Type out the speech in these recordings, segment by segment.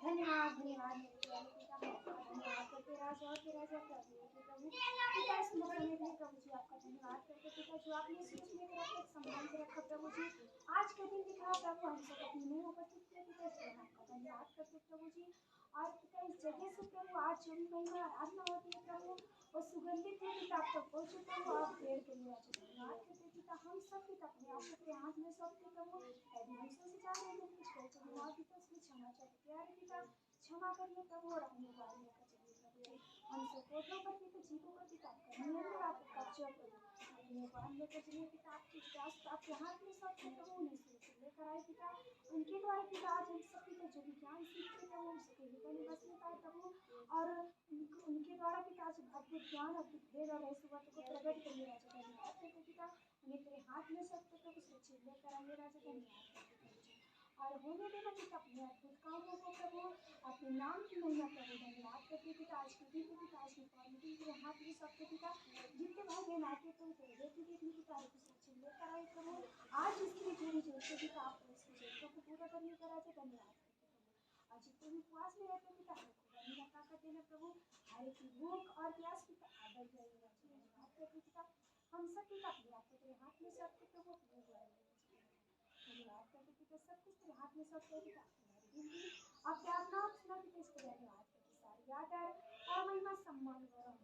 धन्यवाद धन्यवाद मेरे प्यारे पिता, मैं आपका धन्यवाद करते राजा और तेरा जो प्रभु है कि प्रभु पिता इस मौके में भी प्रभु जी आपका धन्यवाद करते पिता, जो आपने सोच में रख संभाल के रखा प्रभु जी। आज के दिन दिखा प्रभु हम सब अपनी में उपस्थित किया पिता, इसलिए हम आपका धन्यवाद करते प्रभु जी। और पिता इस जगह से प्रभु आज जो भी महिमा आराधना होती है प्रभु वो सुगंधित है पिता, आप तक पहुँचे प्रभु, आप पेड़ के लिए आज धन्यवाद करते पिता। हम सब पिता अपने आप के हाथ में सौंपते प्रभु, यदि हमसे से जा रहे हैं कुछ गलती गुनाह पिता उसमें क्षमा चाहते प्यारे पिता, क्षमा करिए प्रभु और अपने बारे में करिए प्रभु। हम सब कोटों पर पिता जीवों पर पिता करने में आप कब्जा प्रभु, अपने बारे में करिए पिता, आपकी दास आपके हाथ में सब प्रभु उन्हें से लेकर आए पिता, उनके द्वारा पिता आज हम सब पिता जो भी ज्ञान सीखते प्रभु हम सबके हृदय में बसने पाए प्रभु, और उनके द्वारा पिता आज अद्भुत ज्ञान अद्भुत भेद और ऐसे बातों को प्रकट करिए राजा धन्यवाद करते पिता। उन्हें तेरे हाथ में सब प्रभु सुरक्षित लेकर आइए राजा धन्यवाद करते और होने देना पिता अपने अद्भुत कामों को प्रभु, अपने नाम की महिमा प्रभु धन्यवाद करते पिता। आज के दिन पिता आज की फॉर्मेटिंग तेरे हाथ में सबके पिता, जितने भाई बहन आते प्रभु तेरे बेटी देखने की तारीफ सुरक्षित लेकर आए प्रभु, आज इसके लिए पूरी जोर से पिता आप इसकी जरूरतों को पूरा करने का राजा धन्यवाद करते प्रभु। आज जितने भी उपवास में रहते पिता हमको ताकत देना प्रभु, हर एक की भूख और प्यास पिता बढ़ जाएगी राजा धन्यवाद करते पिता। हम सब पिता अपने आप को तेरे हाथ में सबके प्रभु अपने धन्यवाद करते पिता, सब कुछ तेरे हाथ में सब पिता आप क्या नाम सुना पिता, इसको धन्यवाद करते सारी याद है और महिमा सम्मान गौरव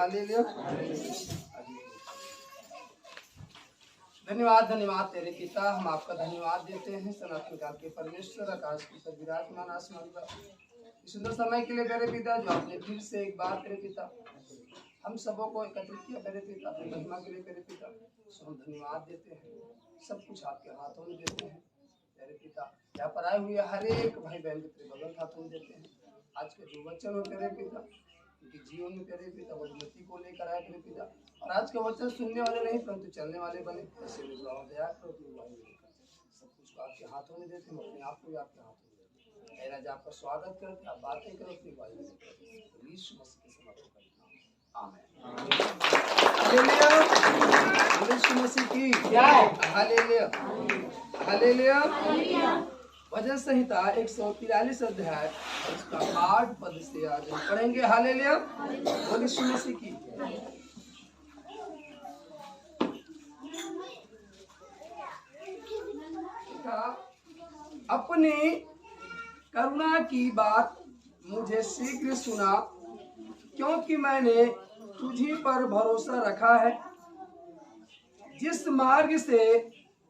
हालेलुया। धन्यवाद धन्यवाद तेरे पिता, हम आपका धन्यवाद देते हैं सनातन काल के परमेश्वर, आकाश के ऊपर विराजमान आसमान का इस सुंदर समय के लिए तेरे पिता, जो आपने फिर से एक बार तेरे पिता हम सबों को एकत्रित किया तेरे पिता, अपनी महिमा के लिए तेरे पिता, सो हम धन्यवाद देते हैं। सब कुछ आपके हाथों में देते हैं तेरे पिता। यहाँ पर आए हुए हर एक भाई बहन को तेरे भगवान हाथों में देते हैं। आज के जो वचन हो तेरे पिता, उनके जीवन में तेरे पिता वो उन्नति को लेकर आए तेरे पिता, और आज का वचन सुनने वाले नहीं परंतु चलने वाले बने। ऐसे में दुआ दया करो, सब कुछ को आपके हाथों में देते हैं, अपने आप को भी आपके हाथों में देते हैं। राजा आपका स्वागत करते, आप बातें करो अपनी वायु में, यीशु मसीह के समर्पण करते हैं। आमीन। हालेलुया। यीशु मसीह की जय। Hallelujah hallelujah. भजन संहिता 143 अध्याय उसका 8 पद से आज हम पढ़ेंगे। हालेलुया। यीशु मसीह की अपनी करुणा की बात मुझे शीघ्र सुना, क्योंकि मैंने तुझी पर भरोसा रखा है। जिस मार्ग से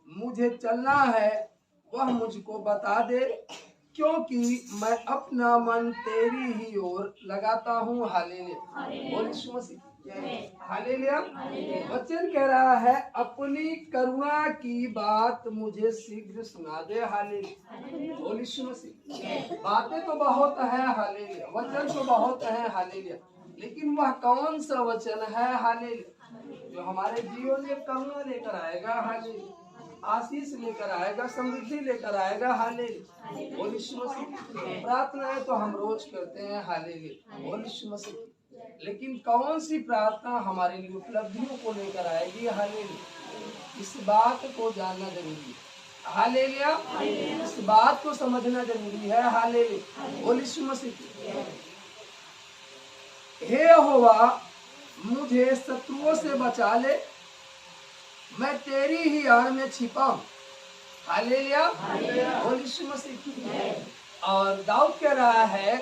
मुझे चलना है वह मुझको बता दे, क्योंकि मैं अपना मन तेरी ही ओर लगाता हूँ। हालेलुया। यीशु मसीह हालेलुया। वचन कह रहा है अपनी करुणा की बात मुझे शीघ्र सुना दे। हालेलुया। यीशु मसीह बातें तो बहुत है, हालेलुया, वचन तो बहुत है, हालेलुया, लेकिन वह कौन सा वचन है हालेलुया जो हमारे जीवन में करुणा लेकर आएगा, हालेलुया, आशीष लेकर आएगा, समृद्धि लेकर आएगा। हालेलुया। यीशु मसीह प्रार्थनाएं तो हम रोज करते हैं, हालेलुया, यीशु मसीह, लेकिन कौन सी प्रार्थना हमारे लिए उपलब्धियों को लेकर आएगी, हालेलुया, इस बात को जानना जरूरी है। हालेलुया। इस बात को समझना जरूरी है। हालेलुया। यीशु मसीह हे यहोवा मुझे शत्रुओं से बचा ले, मैं तेरी ही आड़ में छिपा हूं। हालेलुया। यीशु मसीह। और दाऊद कह रहा है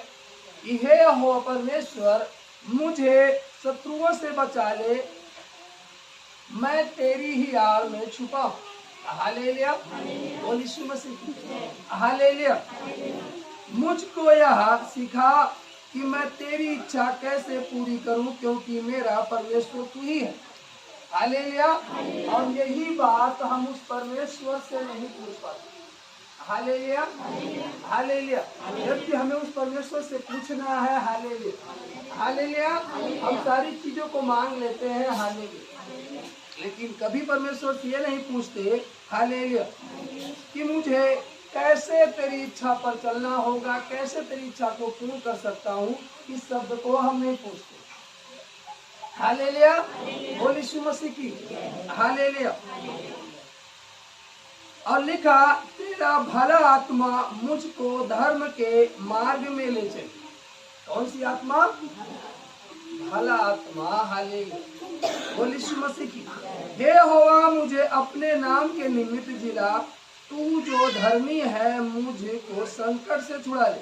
कि हे यहोवा परमेश्वर मुझे शत्रुओं से बचा ले, मैं तेरी ही आड़ में छुपा हूं। हालेलुया। यीशु मसीह। हालेलुया। मुझको यह सिखा कि मैं तेरी इच्छा कैसे पूरी करूं, क्योंकि मेरा परमेश्वर तू ही है। हालेलुया। और यही बात हम उस परमेश्वर से नहीं पूछ पाते। हालेलुया। हालेलुया। जबकि हमें उस परमेश्वर से पूछना है। हालेलुया। हालेलुया। हम सारी चीजों को मांग लेते हैं, हालेलुया, लेकिन कभी परमेश्वर से ये नहीं पूछते, हालेलुया, कि मुझे कैसे तेरी इच्छा पर चलना होगा, कैसे तेरी इच्छा को पूर्ण कर सकता हूँ। इस शब्द को हम नहीं पूछते। हालेलुया। यीशु मसीह की हालेलुया। और लिखा तेरा भला आत्मा मुझको धर्म के मार्ग में ले चले। कौन सी आत्मा? भला आत्मा। हालेलुया। यीशु मसीह की हे यहोवा मुझे अपने नाम के निमित्त जिला, तू जो धर्मी है मुझे को संकट से छुड़ा ले,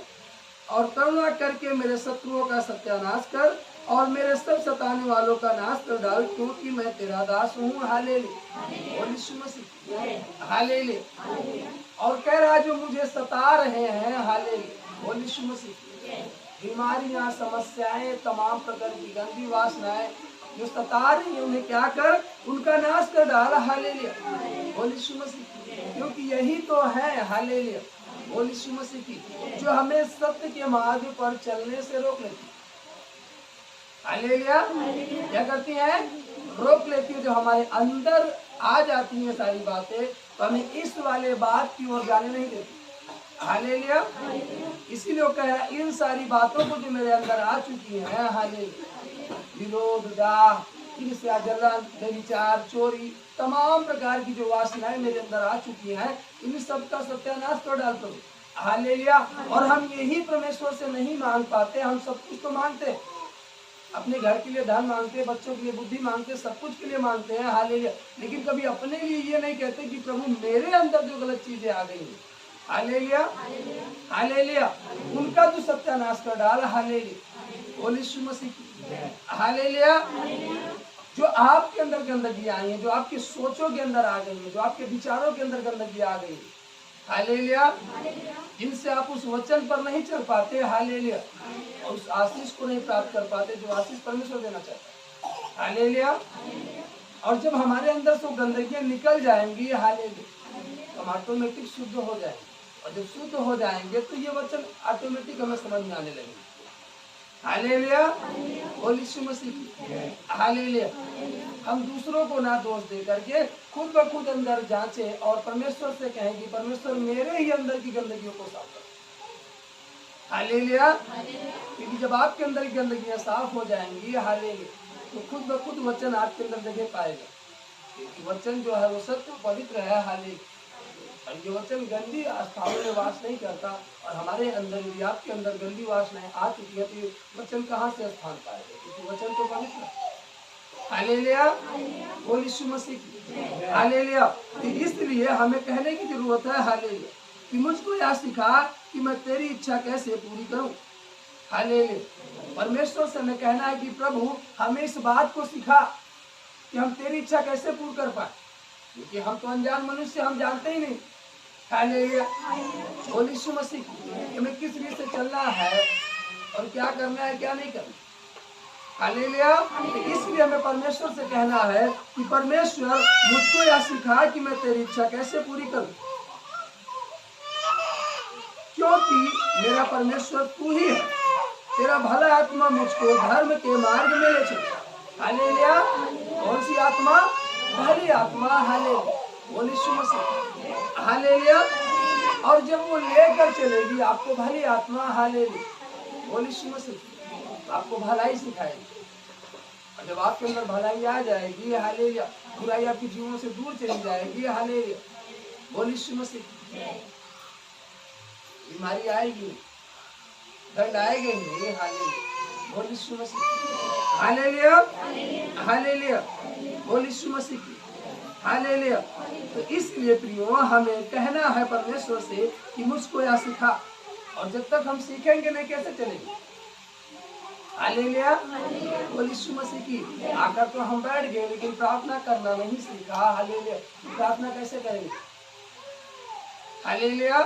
और करुणा करके मेरे शत्रुओं का सत्यानाश कर और मेरे सब सताने वालों का नाश कर डाल, क्योंकि मैं तेरा दास हूँ। हालेलुया। यीशु मसीह। हालेलुया। और कह रहा जो मुझे सता रहे हैं, हालेलुया, यीशु मसीह, बीमारियां, समस्याएं, तमाम प्रकार की गंदी वासनाएं जो सता रही है उन्हें क्या कर, उनका नाश कर डाल। हालेलुया। यीशु मसीह। क्योंकि यही तो है, हालेलुया, यीशु मसीह की, जो हमें सत्य के मार्ग पर चलने से रोक लेती है। हालेलुया। क्या करती है? रोक लेती है। जो हमारे अंदर आ जाती है सारी बातें, तो हमें इस वाले बात की ओर जाने नहीं देती। हालेलुया। इसीलिए वो कह रहा है इन सारी बातों को जो मेरे अंदर आ चुकी है, हालेलुया, विरोध, दाह, ईर्ष्या, जलन, व्यभिचार, चोरी, तमाम प्रकार की जो वासनाएं मेरे अंदर आ चुकी हैं, इन सब का सत्यानाश कर डालता हूँ। हालेलुया। और हम यही परमेश्वर से नहीं मांग पाते। हम सब कुछ तो मांगते हैं, अपने घर के लिए धन मांगते हैं, बच्चों के लिए बुद्धि मांगते हैं, सब कुछ के लिए मांगते हैं। हालेलुया। लेकिन कभी अपने लिए ये नहीं कहते कि प्रभु मेरे अंदर जो गलत चीजें आ गई हैं, हालेलुया, हालेलुया, उनका तो सत्यानाश कर डाल। हालेलुया। यीशु मसीह की हालेलुया। जो आपके अंदर गंदगी आई है, जो आपके सोचों के अंदर आ गई है, जो आपके विचारों के अंदर गंदगी आ गई है, हालेलुया, जिनसे आप उस वचन पर नहीं चल पाते, हालेलुया, और उस आशीष को नहीं प्राप्त कर पाते जो आशीष परमेश्वर देना चाहता है, हालेलुया। और जब हमारे अंदर से गंदगियां निकल जाएंगी, हालेलुया, तो हम ऑटोमेटिक शुद्ध हो जाएंगे। और जब शुद्ध हो जाएंगे तो ये वचन ऑटोमेटिक हमें समझ में आने लगेंगे। हालेलुया, बोल यीशु मसीह की, हालेलुया। हम दूसरों को ना दोष दे करके खुद ब खुद अंदर जांचें और परमेश्वर से कहें कि परमेश्वर मेरे ही अंदर की गंदगियों को साफ कर। हालेलुया, क्योंकि जब आपके अंदर की गंदगियां साफ हो जाएंगी, हालेलुया, तो खुद ब खुद वचन आपके अंदर जगह पाएगा। क्योंकि वचन जो है वो सत्य पवित्र है, हालेलुया। और ये वचन गंदी स्थानों में वास नहीं करता। और हमारे अंदर यदि आपके अंदर गंदी वासनाएं आ चुकी है तो ये वचन कहाँ से स्थान पाएगा? क्योंकि वचन तो पवित्र है। हालेलुया, बोल यीशु मसीह की, हालेलुया। तो इसलिए हमें कहने की जरूरत है, हालेलुया, कि मुझको यह सिखा कि मैं तेरी इच्छा कैसे पूरी करूं। हालेलुया, परमेश्वर से हमें कहना है कि प्रभु हमें इस बात को सिखा कि हम तेरी इच्छा कैसे पूरी कर पाए, क्योंकि हम तो अनजान मनुष्य, हम जानते ही नहीं। हालेलुया, बोल यीशु मसीह की, हमें किस रीत से चलना है और क्या करना है, क्या नहीं करना। हालेलुया, इसलिए हमें परमेश्वर से कहना है कि परमेश्वर मुझको यह सिखा कि मैं तेरी इच्छा कैसे पूरी करूं, क्योंकि मेरा परमेश्वर तू ही है। तेरा भला आत्मा मुझको धर्म के मार्ग में ले चले। हालेलुया, कौन सी आत्मा? भली आत्मा। हालेलुया, बोल यीशु मसीह, हालेलुया। और जब वो लेकर चलेगी आपको भली आत्मा, हालेलुया, बोल यीशु मसीह, आपको भलाई सिखाएगी। और जब आपके अंदर भलाई आ जाएगी, हालेलुया, बुराई आपके जीवन से दूर चली जाएगी। हालेलुया, बोल यीशु मसीह। बीमारी आएगी, दर्द आएगा नहीं। हालेलुया, बोल यीशु मसीह, हालेलुया, हालेलुया, बोल यीशु मसीह की, हालेलुया। तो इसलिए प्रियो हमें कहना है परमेश्वर से कि मुझको यह सिखा। और जब तक हम सीखेंगे नहीं कैसे चलेंगे? हालेलुया, बोल यीशु मसीह की। आकर तो हम बैठ गए लेकिन प्रार्थना करना नहीं सीखा। हालेलुया, प्रार्थना कैसे करेंगे? हालेलुया।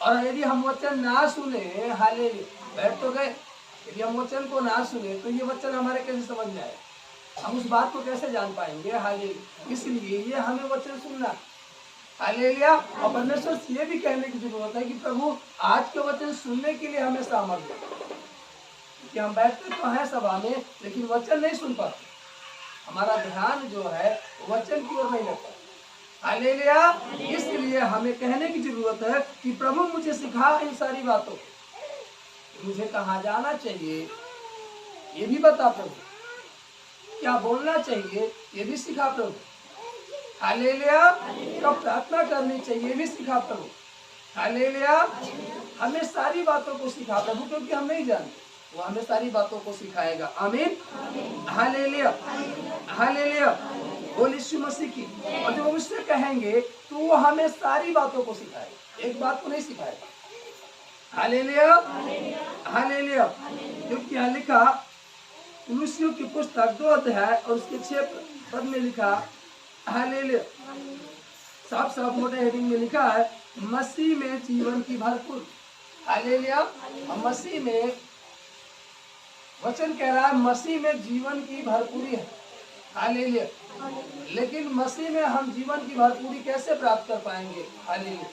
और यदि हम वचन ना सुने, हालेलुया, बैठ तो गए, यदि हम वचन को ना सुने तो ये वचन हमारे कैसे समझ में आए? हम उस बात को कैसे जान पाएंगे? हालेलुया, इसलिए ये हमें वचन सुनना। हालेलुया, और परमेश्वर से ये भी कहने की जरूरत है कि प्रभु आज के वचन सुनने के लिए हमें सामर्थ्य दे। कि हम बैठते तो हैं सभा में लेकिन वचन नहीं सुन पाते, हमारा ध्यान जो है वचन की ओर नहीं लगता। हालेलुया, इसलिए हमें कहने की जरूरत है कि प्रभु मुझे सिखा इन सारी बातों, मुझे कहाँ जाना चाहिए ये भी बता प्रभु, क्या बोलना चाहिए ये भी सिखा प्रभु। हालेलुया, कब प्रार्थना करनी चाहिए ये भी सिखा प्रभु। हालेलुया, हमें सारी बातों को सिखा प्रभु, क्योंकि हम नहीं जानते, वो हमें सारी बातों को सिखाएगा। आमीन, हालेलुया, हालेलुया, बोल यीशु मसीह की। और जब हम उससे कहेंगे तो वो हमें सारी बातों को सिखाएगा, एक बात को नहीं सिखाएगा। हालेलुया, हालेलुया, क्योंकि यहाँ लिखा कुलुस्सियों की पुस्तक 2 अध्याय और उसके 6 पद में लिखा, हालेलुया, साफ साफ मोटे हेडिंग में लिखा है, मसीह में जीवन की भरपूर। हालेलुया, मसीह में, वचन कह रहा है मसीह में जीवन की भरपूरी है। हालेलुया, लेकिन मसीह में हम जीवन की भरपूरी कैसे प्राप्त कर पाएंगे? हालेलुया,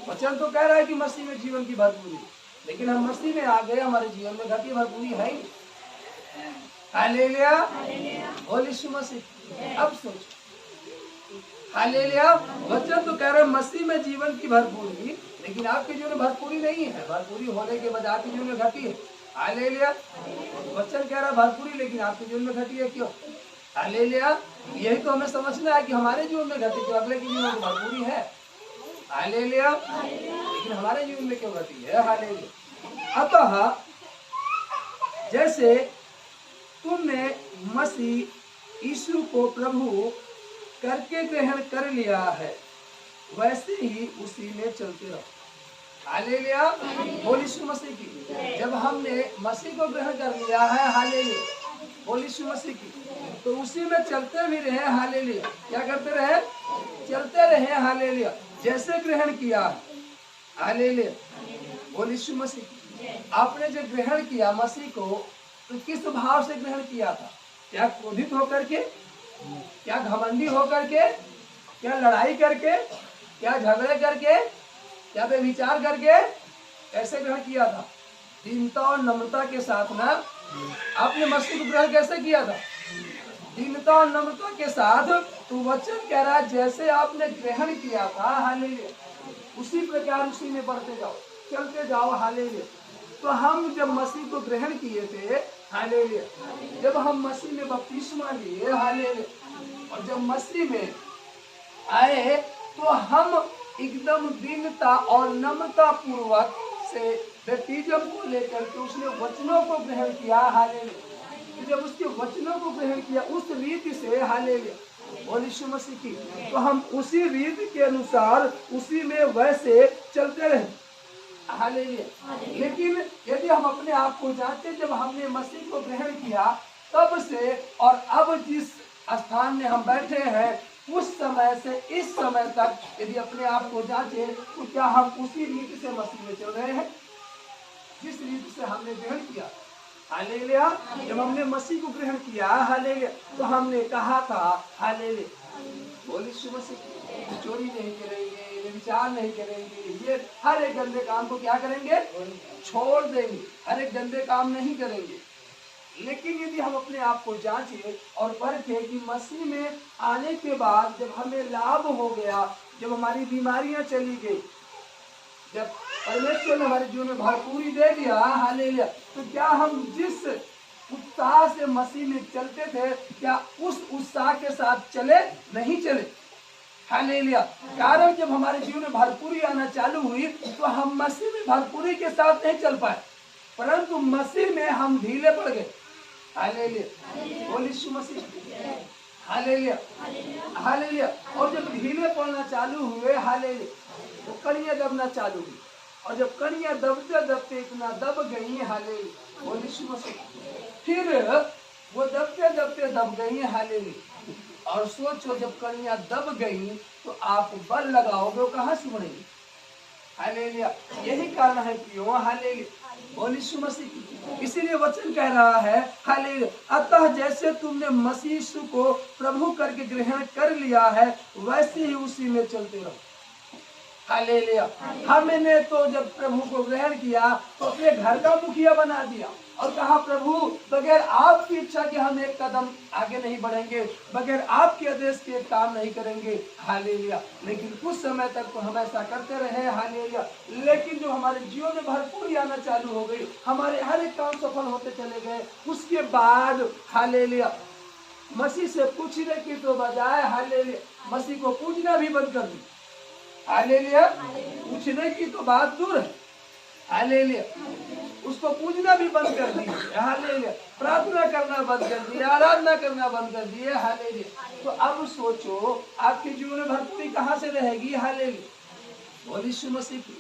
वचन तो कह रहा है कि मसीह में जीवन की भरपूरी, लेकिन हम मसीह में आ गए, हमारे जीवन में घटी भरपूरी है ही। हालेलुया, बोल यीशु मसीह। अब सोच, हालेलुया, वचन तो कह रहा है मसीह में जीवन की भरपूरी, लेकिन आपके जीवन में भरपूरी नहीं है। भरपूरी होने के बाद आपके जीवन में घटी है। हालेलुया, वचन कह रहा है भरपूरी, लेकिन आपके जीवन में घटी है, क्यों? हालेलुया, यही तो हमें समझना है कि हमारे जीवन में घटी, तो अगले के जीवन में भरपूरी है। हालेलुया, लेकिन हमारे जीवन में क्यों घटी है? हालेलुया। अतः जैसे तुमने मसीह यीशु को प्रभु करके ग्रहण कर लिया है, वैसे ही उसी में चलते रहो। हालेलुया, बोल यीशु मसीह की। जब हमने मसीह को ग्रहण कर लिया है, हालेलुया, बोल यीशु मसीह की, तो उसी में चलते भी रहे, हालेलुया। क्या करते रहे? चलते रहे, हालेलुया, जैसे ग्रहण किया, हालेलुया, बोल यीशु मसीह की। आपने जब ग्रहण किया मसीह को, तो किस भाव से ग्रहण किया था? क्या क्रोधित होकर के? क्या घमंडी होकर के? क्या लड़ाई करके? क्या झगड़े करके? क्या बेविचार करके? कैसे ग्रहण किया था? दीनता और नम्रता के साथ ना। आपने मसीह को ग्रहण कैसे किया था? दीनता और नम्रता के साथ। तो वचन कह रहा है जैसे आपने ग्रहण किया था, हालेलुया, उसी प्रकार उसी में बढ़ते जाओ, चलते जाओ, हालेलुया। तो हम जब मसीह को ग्रहण किए थे, हालेलुया, जब हम मसीह में बपतिस्मा लिए, हालेलुया, और जब मसीह में आए, तो हम एकदम दीनता और नम्रता पूर्वक से बैप्टिज्म को लेकर के उसने वचनों को ग्रहण किया, हालेलुया। जब उसके वचनों को ग्रहण किया उस रीति से, हालेलुया, बोल यीशु मसीह की, तो हम उसी रीति के अनुसार उसी में वैसे चलते रहे, हालेलुया। लेकिन यदि हम अपने आप को जांचते, जब हमने मसीह को ग्रहण किया तब से और अब जिस स्थान में हम बैठे हैं, उस समय से इस समय तक यदि अपने आप को जांचे, तो क्या हम उसी रीति से मसीह में चल रहे हैं जिस रीति से हमने ग्रहण किया? हालेलुया। जब हमने मसीह को ग्रहण किया, हालेलुया, तो हमने कहा था, हालेलुया, बोल यीशु मसीह, चोरी नहीं करेंगे, विचार नहीं करेंगे, ये हर एक गंदे काम को क्या करेंगे? छोड़ देंगे, हर एक गंदे काम नहीं करेंगे। लेकिन यदि हम अपने आप को जांचे और परखें कि मसीह में आने के बाद जब हमें लाभ हो गया, जब हमारी बीमारियां चली गई, जब परमेश्वर ने हमारे जीवन में भरपूरी दे दिया, हालेलुया, तो क्या हम जिस उत्साह से मसीह में चलते थे, क्या उस उत्साह के साथ चले? नहीं चले, हालेलुया। कारण जब हमारे जीवन में भरपूरी आना चालू हुई, तो हम मसीह में भरपूरी के साथ नहीं चल पाए, परंतु मसीह में हम ढीले पड़ गए, हालेलुया, बोल यीशु मसीह, हालेलुया, हालेलुया। और जब ढीले पड़ना चालू हुए, हालेलुया, तो कड़ियां दबना चालू हुई, और जब कड़ियां दबते दबते इतना दब गई, हालेलुया, बोल यीशु मसीह, फिर वो दबते दबते दब गई, हालेलुया। और सोचो जब कड़ियां दब गई तो आप बल लगाओगे, वो कहाँ से बढ़ेगी? हालेलुया। यही कारण है प्रियो, हालेलुया, बोल यीशु मसीह। इसीलिए वचन कह रहा है, हालेलुया, अतः जैसे तुमने मसीह यीशु को प्रभु करके ग्रहण कर लिया है, वैसे ही उसी में चलते रहो, हालेलुया। हमने तो जब प्रभु को ग्रहण किया तो अपने घर का मुखिया बना दिया और कहा, प्रभु बगैर आपकी इच्छा के हम एक कदम आगे नहीं बढ़ेंगे, बगैर आपके आदेश के काम नहीं करेंगे, हालेलुया। लेकिन कुछ समय तक तो हम ऐसा करते रहे, हालेलुया। लेकिन जो हमारे जीवन में भरपूरी आना चालू हो गई, हमारे हर एक काम सफल होते चले गए, उसके बाद, हालेलुया, मसीह से पूछने की तो बजाय, हालेलुया, मसीह को पूछना भी बंद कर दी, हालेलुया। पूछने की तो बात दूर है, हालेलुया, उसको पूजना भी बंद कर दिए, हालेलुया, प्रार्थना करना बंद कर दिया, आराधना करना बंद कर दिए, हालेलुया। तो अब सोचो आपके जीवन में भरपूरी कहाँ से रहेगी? हालेलुया, बोल यीशु मसीह की,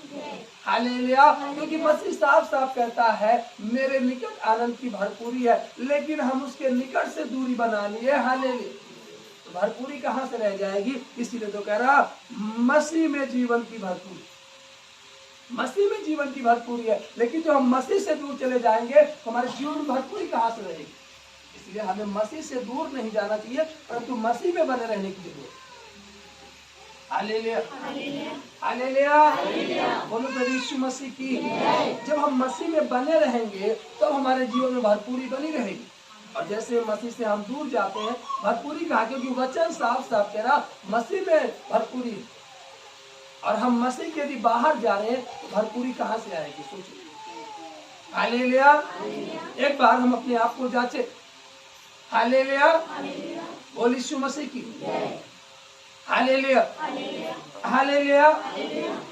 हालेलुया। क्योंकि मसीह साफ साफ कहता है, मेरे निकट आनंद की भरपूरी है, लेकिन हम उसके निकट से दूरी बना लिए, हालेलुया, तो भरपूरी कहाँ से रह जाएगी? इसीलिए तो कह रहा, मसीह में जीवन की भरपूरी, मसीह में जीवन की भरपूरी है। लेकिन जो हम मसीह से दूर चले जाएंगे तो हमारे जीवन में भरपूरी कहाँ से रहेगी? इसलिए हमें मसीह से दूर नहीं जाना चाहिए, परंतु मसीह में बने रहने की जरूरत है। हालेलुया, हालेलुया, बोलो प्रभु यीशु मसीह की। जब हम मसीह में बने रहेंगे तो हमारे जीवन में भरपूरी बनी रहेगी, और जैसे मसीह से हम दूर जाते हैं, भरपूरी कहाँ? क्योंकि वचन साफ साफ कह रहा, मसीह में भरपूरी, और हम मसीह के यदि बाहर जा रहे हैं तो भरपूरी कहाँ से आएगी? सोचिए, हालेलुया। एक बार हम अपने आप को जांचे, हालेलुया, बोल यीशु मसीह की, हालेलुया, हालेलुया,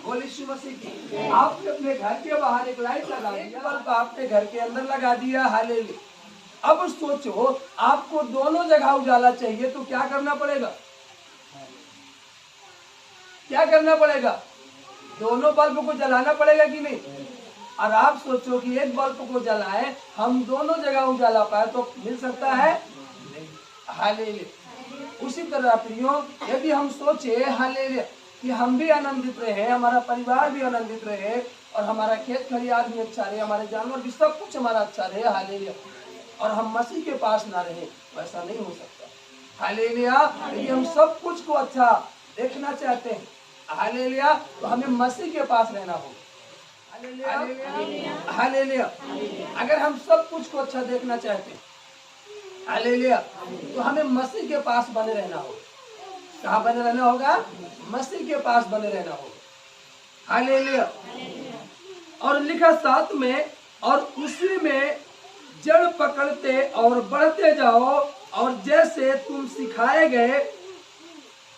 बोल यीशु मसीह की। आपने अपने घर के बाहर एक लाइट लगा दिया, बल्ब आपने घर के अंदर लगा दिया, हालेलुया। अब सोचो आपको दोनों जगह उजाला चाहिए, तो क्या करना पड़ेगा? क्या करना पड़ेगा? दोनों बल्ब को जलाना पड़ेगा कि नहीं? और आप सोचो कि एक बल्ब को जलाए, हम दोनों जगह उजाला पाए तो मिल सकता है? हालेलुया। उसी तरह प्रियो, यदि हम सोचे हालेलुया कि हम भी आनंदित रहे, हमारा परिवार भी आनंदित रहे, और हमारा खेत खलियान भी अच्छा रहे, हमारे जानवर भी, सब कुछ हमारा अच्छा रहे, हालेलुया, और हम मसीह के पास ना रहे, वैसा नहीं हो सकता। हालेलुया। यदि हम सब कुछ को अच्छा देखना चाहते हैं, हालेलुया, तो हमें मसीह के पास रहना होगा। हालेलुया। अगर हम सब कुछ को अच्छा देखना चाहते हैं, हालेलुया, तो हमें मसीह के पास बने रहना होगा। कहाँ बने रहना होगा? मसीह के पास बने रहना होगा। हालेलुया। और लिखा 7 में, और उसी में जड़ पकड़ते और बढ़ते जाओ, और जैसे तुम सिखाए गए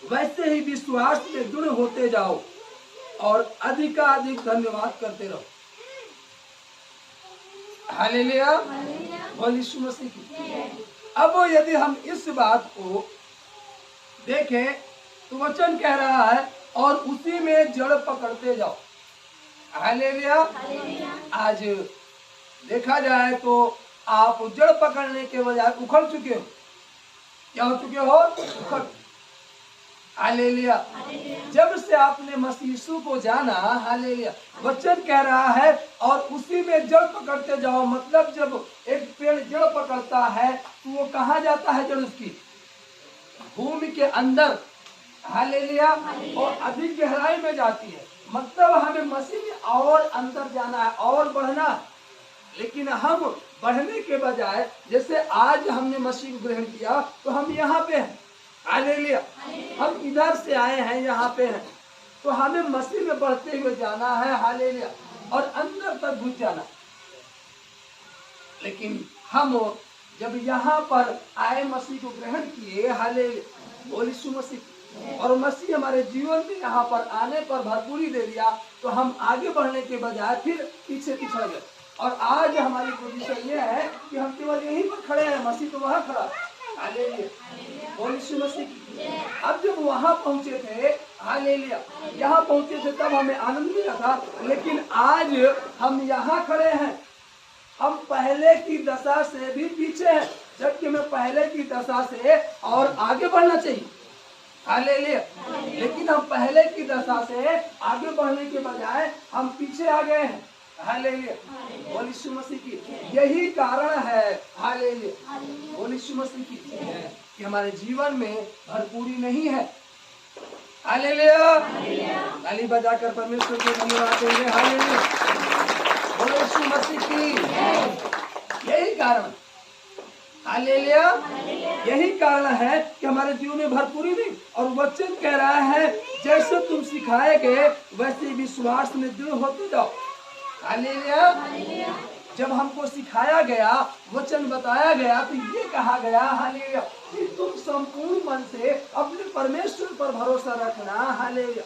वैसे ही विश्वास में दृढ़ होते जाओ, और अधिकाधिक धन्यवाद करते रहो। हालेलुया। बोल यीशु मसीह की। अब यदि हम इस बात को देखें तो वचन कह रहा है, और उसी में जड़ पकड़ते जाओ। हालेलुया। आज देखा जाए तो आप जड़ पकड़ने के बजाय उखड़ चुके हो। क्या हो चुके हो? उखड़। हालेलुया। जब से आपने मसीह यीशु को जाना, हालेलुया, वचन कह रहा है और उसी में जड़ पकड़ते जाओ। मतलब जब एक पेड़ जड़ पकड़ता है तो वो कहाँ जाता है? जड़ उसकी भूमि के अंदर, हालेलुया, और अधिक गहराई में जाती है। मतलब हमें मसीह में और अंदर जाना है और बढ़ना है। लेकिन हम बढ़ने के बजाय, जैसे आज हमने मसीह को ग्रहण किया तो हम यहाँ पे हैं, हालेलुया, हम इधर से आए हैं, यहाँ पे हैं, तो हमें मसीह में बढ़ते हुए जाना है, हालेलुया, और अंदर तक घुस जाना। लेकिन हम जब यहाँ पर आए, मसीह को ग्रहण किए, हालेलुया, बोल यीशु मसीह, और मसीह हमारे जीवन में यहाँ पर आने पर भरपूरी दे दिया, तो हम आगे बढ़ने के बजाय फिर पीछे पिछड़ गए। और आज हमारी पोजीशन ये है कि हम केवल यहीं पर खड़े हैं, मसीह तो वहाँ खड़ा, हालेलुया, बोल यीशु मसीह। अब जब वहाँ पहुँचे थे, हालेलुया, यहाँ पहुँचे थे तब हमें आनंद मिला था, लेकिन आज हम यहाँ खड़े हैं। हम पहले की दशा से भी पीछे हैं, जबकि हमें पहले की दशा से और आगे बढ़ना चाहिए, हालेलुया, लेकिन हम पहले की दशा से आगे बढ़ने के बजाय हम पीछे आ गए हैं, हालेलुया, बोल यीशु मसीह की। यही कारण है, हालेलुया, बोल यीशु मसीह की, कि हमारे जीवन में भरपूरी नहीं है। हालेलुया। ताली बजाकर परमेश्वर को धन्यवाद देंगे, हालेलुया, बोल यीशु मसीह की। यही कारण, हालेलुया, यही कारण है कि हमारे जीवन में भरपूरी नहीं। और वचन कह रहा है, जैसे तुम सिखाए गए वैसे विश्वास में दृढ़ होते जाओ। हालेलुया। जब हमको सिखाया गया, वचन बताया गया, तो ये कहा गया, हालेलुया, कि तुम संपूर्ण मन से अपने परमेश्वर पर भरोसा रखना, हालेलुया,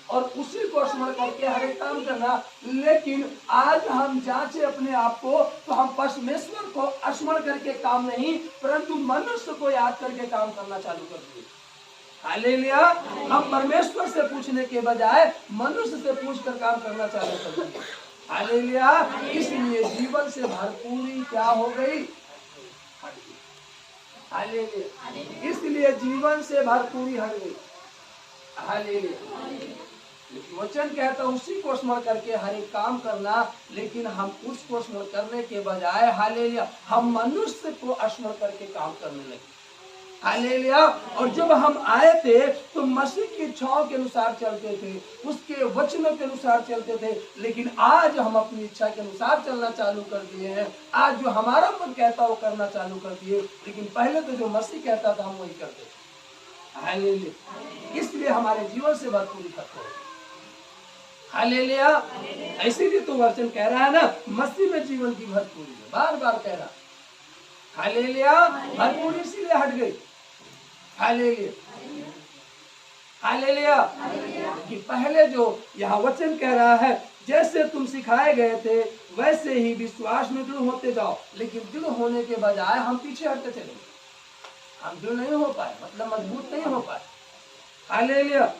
और उसी को स्मरण करके हर एक काम करना। लेकिन आज हम जांचे अपने आप को, तो हम परमेश्वर को स्मरण करके काम नहीं, परंतु मनुष्य को याद करके काम करना चालू कर दिए। हालेलुया। हम परमेश्वर से पूछने के बजाय मनुष्य से पूछकर काम करना चालू कर दिए। हालेलुया। इसलिए जीवन से भरपूरी क्या हो गई? हालेलुया। इसलिए जीवन से भरपूरी हट गई। हालेलुया। वचन कहता उसी को स्मरण करके हर एक काम करना, लेकिन हम उसको स्मरण करने के बजाय, हालेलुया, हम मनुष्य को स्मरण करके काम करने लगे। हालेलुया। और जब हम आए थे तो मसीह की इच्छाओं के अनुसार चलते थे, उसके वचनों के अनुसार चलते थे, लेकिन आज हम अपनी इच्छा के अनुसार चलना चालू कर दिए हैं। आज जो हमारा मन कहता वो करना चालू कर दिए, लेकिन पहले तो जो मसीह कहता था हम वही करते थे। हालेलुया। इसलिए हमारे जीवन से भरपूरी खत्म हो। हालेलुया। इसीलिए तो वचन कह रहा है ना, मसीह में जीवन की भरपूरी है, बार बार कह रहा। हालेलुया। भरपूरी इसीलिए हट गई। हालेलुया। हालेलुया। कि पहले जो यहाँ वचन कह रहा है, जैसे तुम सिखाए गए थे वैसे ही विश्वास में दृढ़ होते जाओ, लेकिन दृढ़ होने के बजाय हम पीछे हटते चले, हम दृढ़ नहीं हो पाए, मतलब मजबूत नहीं हो पाए। Hallelujah,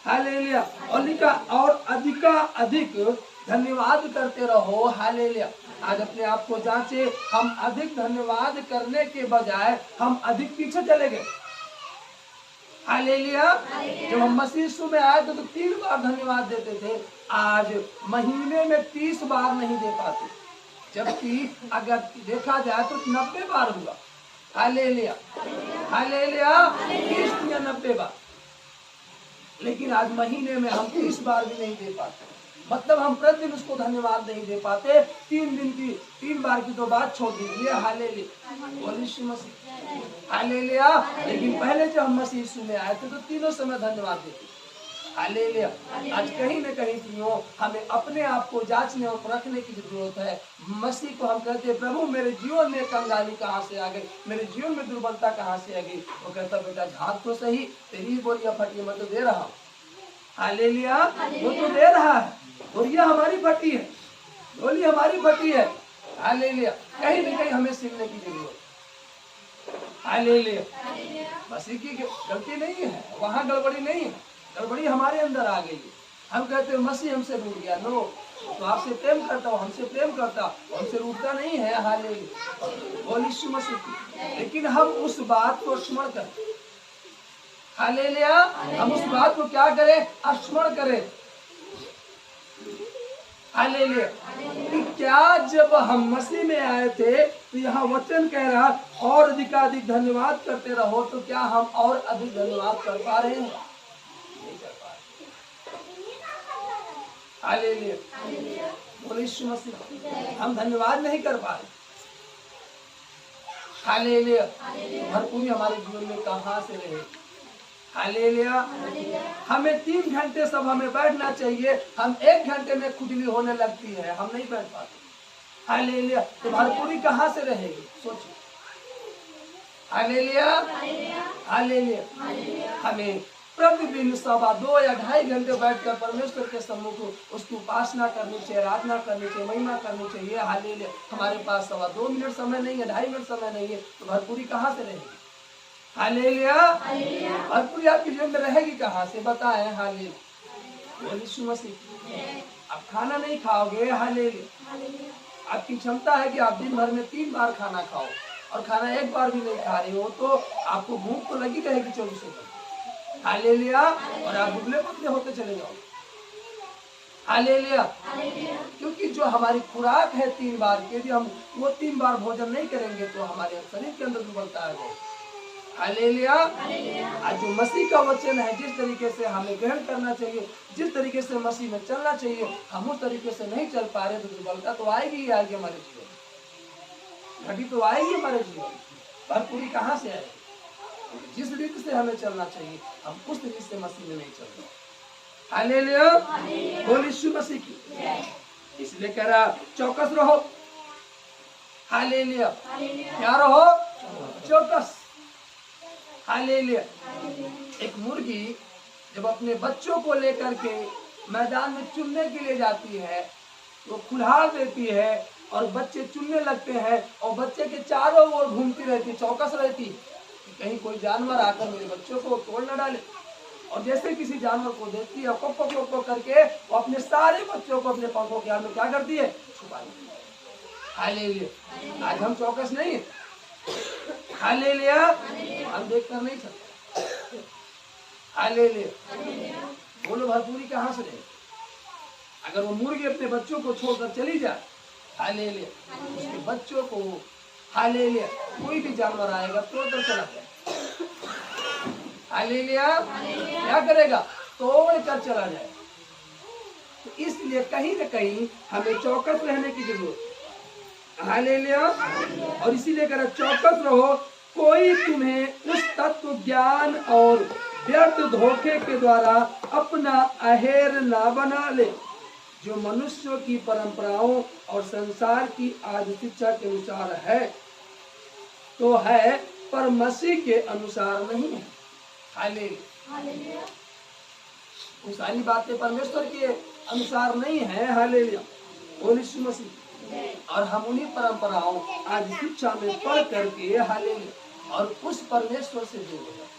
hallelujah. और लिखा और अधिक धन्यवाद करते रहो। हालेलुया। आज अपने आप को जांचे, हम अधिक धन्यवाद करने के बजाय हम अधिक पीछे चले गए। हालेलुया। जब हम मसीह यीशु में आए तो 3 बार धन्यवाद देते थे, आज महीने में 30 बार नहीं दे पाते, जबकि अगर देखा जाए तो 90 बार हुआ। Hallelujah, hallelujah. 30 या 90 बार, लेकिन आज महीने में हम 30 बार भी नहीं दे पाते। मतलब हम प्रतिदिन उसको धन्यवाद नहीं दे पाते। 3 बार की तो बात छोड़ दीजिए। हालेलुया, बोलिए यीशु मसीह, हालेलुया। लेकिन पहले जब हम मसीह यीशु में आए थे तो तीनों समय धन्यवाद देते। हालेलुया। आज कहीं न कहीं क्यों हमें अपने आप को जांचने और परखने की जरूरत है। मसीह को हम कहते हैं, प्रभु मेरे जीवन में कंगाली कहाँ से आ गई, मेरे जीवन में दुर्बलता कहाँ से आ गई। वो कहता, बेटा झाँक तो सही, तेरी बोरियां फटी, मैं तो दे रहा हूँ। हालेलुया, वो तो दे रहा है, बोरियां हमारी फटी है, बोली हमारी फटी है। हालेलुया। कहीं न कहीं हमें सीखने की जरूरत है। हालेलुया। मसीह की गलती नहीं है, वहाँ गड़बड़ी नहीं है, गड़बड़ी हमारे अंदर आ गई। हम कहते हैं मसीह हमसे रूठ गया। नो, तो आपसे प्रेम करता हूँ, हमसे प्रेम करता, हमसे रूठता नहीं है। हालेलुया, बोलिए यीशु मसीह की। लेकिन हम उस बात को स्मरण करें। हालेलुया। हम उस बात को क्या करें, स्मरण करें। हालेलुया। कि क्या जब हम मसीह में आए थे तो यहाँ वचन कह रहा और अधिकाधिक धन्यवाद करते रहो, तो क्या हम और अधिक धन्यवाद कर पा रहे हैं? नहीं कर पा रहे। हालेलुया, बोलिए यीशु मसीह। हम धन्यवाद नहीं कर पा रहे। हालेलुया। भरपूरी हमारे जीवन में कहाँ से रहे। हालेलुया। हमें 3 घंटे सब हमें बैठना चाहिए, हम 1 घंटे में खुजली होने लगती है, हम नहीं बैठ पाते। हालेलुया। तो भरपूरी कहाँ से रहेगी, सोचिए। Hallelujah, hallelujah. हमें प्रतिदिन 2.25 या 2.5 घंटे बैठकर परमेश्वर के सम्मुख उसकी उपासना करनी चाहिए, आराधना करनी चाहिए, महिमा करनी चाहिए। हालेलुया। हमारे पास 2.25 मिनट समय नहीं है, 2.5 मिनट समय नहीं है, तो भरपूरी कहाँ से रहेगी? हालेलुया। भरपूरी आपके जीवन में रहेगी कहाँ से, बताएं। हालेलुया, यीशु मसीह। आप खाना नहीं खाओगे, हालेलुया। आपकी क्षमता है कि आप दिन भर में 3 बार खाना खाओ, और खाना 1 बार भी नहीं खा रहे हो तो आपको भूख तो लगी रहेगी 24 घंटे। हालेलुया। और आप दुबले पतले होते चले जाओ। हालेलुया। क्योंकि जो हमारी खुराक है 3 बार की, यदि हम वो 3 बार भोजन नहीं करेंगे तो हमारे शरीर के अंदर दुर्बलता आ जाएगी। हालेलुया। आज जो मसीह का वचन है, जिस तरीके से हमें ग्रहण करना चाहिए, जिस तरीके से मसीह में चलना चाहिए, हम उस तरीके से नहीं चल पा रहे तो दुर्बलता तो आएगी ही आएगी हमारे जीवन, घटी तो आएगी हमारे जीवन। भरपूरी कहाँ से आएगी? जिस रीति से हमें चलना चाहिए हम उस रीति से मसीह में नहीं चल रहे। हालेलुया, बोलिए यीशु मसीह की। इसलिए कह रहा चौकस रहो। हालेलुया। क्या रहो? चौकस। हालेलुया। एक मुर्गी जब अपने बच्चों को लेकर के मैदान में चुनने के लिए जाती है तो खुलहाड़ देती है और बच्चे चुनने लगते हैं और बच्चे के चारों ओर घूमती रहती, चौकस रहती कि कहीं कोई जानवर आकर मेरे बच्चों को तोड़ न डाले। और जैसे किसी जानवर को देखती है को करके वो अपने सारे बच्चों को अपने पंखों के आड़ में क्या करती है? छुपा लेती है। हालेलुया। आज हम चौकस नहीं है। हालेलुया। हम देखकर नहीं सकते। हालेलुया। बोलो भरपूरी कहाँ से रहे? अगर वो मुर्गी अपने बच्चों को छोड़कर चली जाए, हालेलुया, उसके बच्चों को, हालेलुया, कोई भी जानवर आएगा तोड़कर चला जाए। हालेलुया। क्या करेगा? तोड़ कर चला जाए। तो इसलिए कहीं न कहीं हमें चौकस रहने की जरूरत है। हालेलुया। और इसीलिए कह चौकस रहो, कोई तुम्हें उस तत्व ज्ञान और व्यर्थ धोखे के द्वारा अपना अहेर ना बना ले जो मनुष्यों की परंपराओं और संसार की आज शिक्षा के अनुसार है तो है, पर मसीह के अनुसार नहीं है। हालेलुया। वो सारी बातें परमेश्वर के अनुसार नहीं है। हालेलुया, बोलिए यीशु मसीह। और हम उन्हीं परंपराओं आज शिक्षा में पढ़ करके, हालेलुया, और उस परमेश्वर से जुड़े हैं।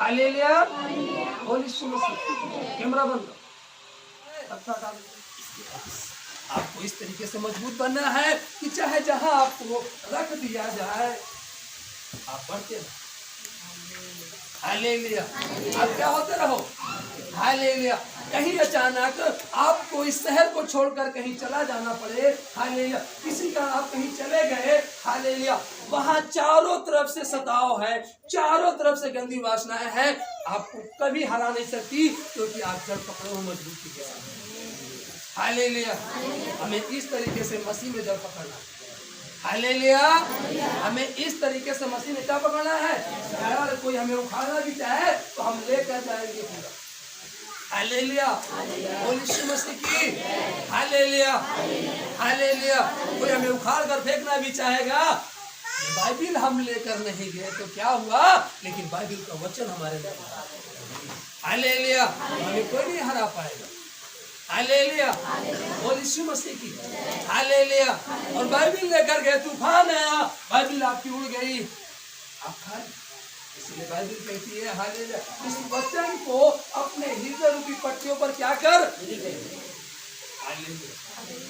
हालेलुया, बोल यीशु मसीह। कैमरा बंद करो। अच्छा डाल। आपको इस तरीके से मजबूत बनना है कि चाहे जहां आपको रख दिया जाए आप बढ़ते रहो। हालेलुया, आप क्या होते रहो। हालेलुया, कहीं अचानक आपको इस शहर को छोड़कर कहीं चला जाना पड़े, हालेलुया, किसी का आप कहीं चले गए, हालेलुया, वहां चारों तरफ से सताव है, चारों तरफ से गंदी वासनाएं हैं, आपको कभी हरा नहीं सकती क्योंकि आप जड़ पकड़े हो मजबूती के साथ। हालेलुया, हमें इस तरीके से मसीह में जड़ पकड़ना है। हालेलुया, हमें इस तरीके से मसीह में क्या पकड़ना है। अगर कोई हमें उखाड़ना भी चाहे तो हम लेकर जाएंगे पूरा। हालेलुया, बोल यीशु मसीह की। हालेलुया, हालेलुया, कोई हमें उखाड़ कर फेंकना भी चाहेगा, बाइबिल हम लेकर नहीं गए तो क्या हुआ, लेकिन बाइबिल का वचन हमारे में। हालेलुया, हमें कोई नहीं हरा पाएगा। हालेलुया, बोल यीशु मसीह की। हालेलुया, और बाइबिल लेकर गए, तूफान आया, बाइबिल आपकी उड़ गई, आप खाए। इसलिए बाइबिल कहती है, हालेलुया, इस वचन को अपने हृदय रूपी पट्टियों पर क्या कर। हालेलुया,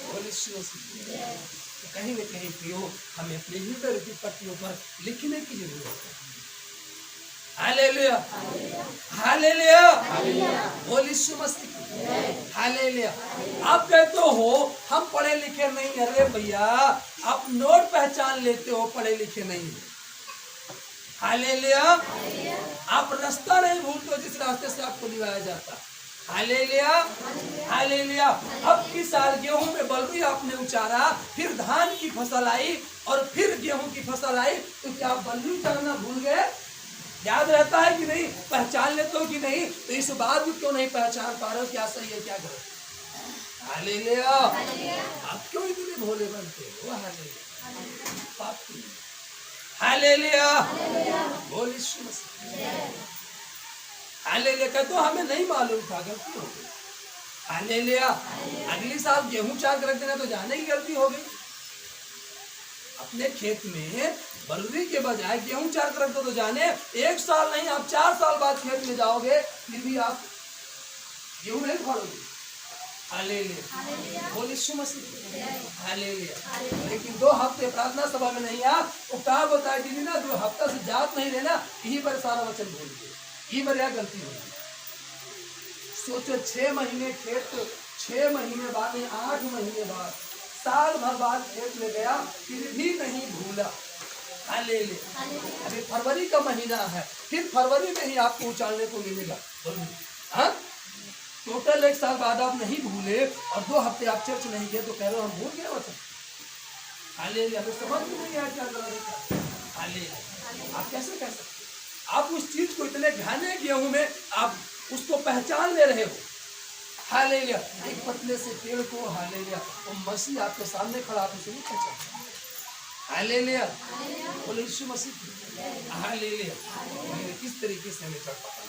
बोल यीशु मसीह। कहीं न कहीं प्रियो, हमें अपने हृदय रूपी पट्टियों पर लिखने की जरूरत है। हालेलुया, हालेलुया, बोल यीशु मसीह। हालेलुया, आप कहते हो हम पढ़े लिखे नहीं। अरे भैया, आप नोट पहचान लेते हो, पढ़े लिखे नहीं। हालेलुया, आप रास्ता नहीं भूलते जिस रास्ते से आपको दिखाया जाता। हालेलुया, हालेलुया, अब की साल गेहूं में बलुई आपने उचारा, फिर धान की फसल आई और फिर गेहूं की फसल आई, तो क्या आप बलुई उचारना भूल गए। याद रहता है कि नहीं, पहचान लेते हो कि नहीं, तो इस बात को क्यों नहीं पहचान पा रहे हो, क्या सही है क्या गलत। हालेलुया, आप क्यों इतने भोले बनते हो। हालेलुया, हालेलुया, बोल यीशु मसीह। हालेलुया, कहते हो हमें नहीं मालूम था, गलती हो गई। हालेलुया, अगली साल गेहूं चार कर रख देना तो जाने की गलती हो गई। अपने खेत में बलुई के बजाय गेहूं चार कर रख दो तो जाने, एक साल नहीं आप 4 साल बाद खेत में जाओगे फिर भी आप गेहूं नहीं उखाड़ोगे। हालेलुया, बोल यीशु मसीह। हालेलुया, लेकिन 2 हफ्ते प्रार्थना सभा में नहीं आ, वो क्या बताया दीदी ना, 2 हफ्ता से जात नहीं लेना, यही पर सारा वचन भूल गए, यही पर यह गलती होगी। सोचो 6 महीने खेत, 6 महीने बाद, 8 महीने बाद, साल भर बाद खेत में गया, फिर भी नहीं भूला। हालेलुया, अभी फरवरी का महीना है, फिर फरवरी में ही आपको उचारने को मिलेगा। हाँ, टोटल 1 साल बाद आप नहीं भूले और 2 हफ्ते आप चर्च नहीं गए तो कह रहे हो हम भूल गए वचन। हालेलुया, हमें समझ में नहीं आया क्या कर। हालेलुया, आप कैसे कह सकते, आप उस चीज को इतने घने गेहूं में आप उसको पहचान ले रहे हो। हालेलुया, एक पतले से पेड़ को, हालेलुया, वो मसीह आपके सामने खड़ा, आप उसे नहीं पहचान। हालेलुया, बोले यीशु मसीह। हालेलुया, किस तरीके से हमें कर पाता।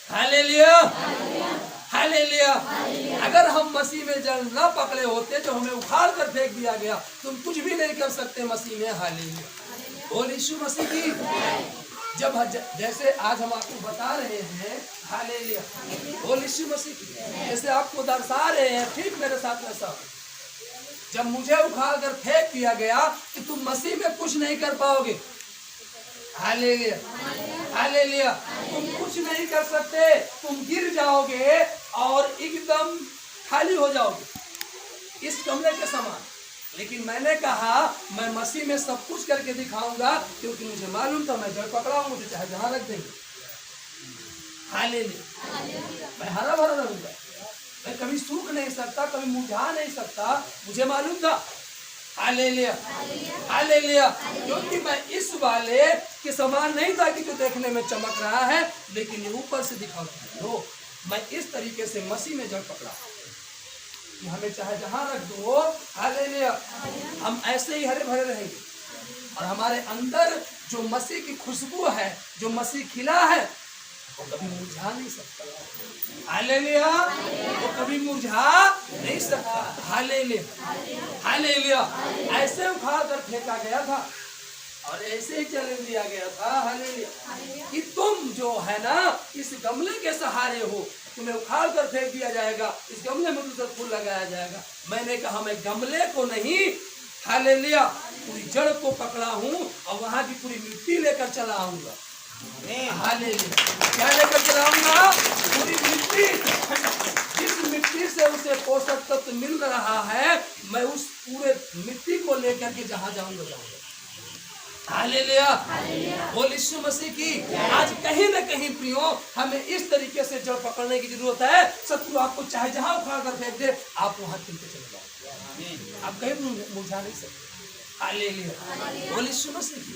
हालेलुया, हालेलुया, अगर हम मसीह में जड़ न पकड़े होते तो हमें उखाड़ कर फेंक दिया गया, तुम कुछ भी नहीं कर सकते मसीह में। हालेलुया, बोले यीशु मसीह की। जब जैसे आज हम आपको बता रहे हैं, हालेलुया, बोले यीशु मसीह की, जैसे आपको दर्शा रहे हैं, ठीक मेरे साथ वैसा। जब मुझे उखाड़ कर फेंक दिया गया कि तुम मसीह में कुछ नहीं कर पाओगे। हालेलुया, हालेलुया, तुम कुछ नहीं कर सकते, तुम गिर जाओगे और एकदम खाली हो जाओगे इस कमरे के समान। लेकिन मैंने कहा मैं मसीह में सब कुछ करके दिखाऊंगा, क्योंकि मुझे मालूम था मैं जड़ पकड़ा हूं, मुझे चाहे जहां रख देंगे। हालेलुया, मैं हरा भरा रहूंगा, मैं कभी सूख नहीं सकता, कभी मुरझा नहीं सकता, मुझे मालूम था। हालेलुया, हालेलुया, क्योंकि मैं इस वाले के समान नहीं था कि जो देखने में चमक रहा है, लेकिन ये ऊपर से दिखाता है। मैं इस तरीके से मसीह में जड़ पकड़ा कि हमें चाहे जहां रख दो। हालेलुया, हम ऐसे ही हरे भरे रहेंगे और हमारे अंदर जो मसीह की खुशबू है, जो मसीह खिला है, वो कभी मुरझा नहीं सकता। हालेलुया, वो कभी मुरझा नहीं सकता। हालेलुया, हालेलुया, ऐसे उखाड़ कर फेंका गया था। और ऐसे ही चैलेंज दिया गया था हालेलुया कि तुम जो है ना इस गमले के सहारे हो, तुम्हें उखाड़ कर फेंक दिया जाएगा, इस गमले में दूसरा फूल लगाया जाएगा। मैंने कहा मैं गमले को नहीं हालेलुया पूरी जड़ को पकड़ा हूं और वहां की पूरी मिट्टी लेकर चला आऊंगा। हालेलुया क्या लेकर चलाऊंगा? पूरी मिट्टी। जिस मिट्टी से उसे पोषक तत्व मिल रहा है मैं उस पूरे मिट्टी को लेकर के जहां जाऊंगा जाऊंगा। हालेलुया बोल यीशु मसीह की। आज कहीं न कहीं प्रियो हमें इस तरीके से जड़ पकड़ने की जरूरत है। शत्रु आपको चाहे जहां उखाड़ कर फेंक दे, आप वहां चलते चले जाओ, आप कहीं मुरझा नहीं सकते। हालेलुया बोल यीशु मसीह की।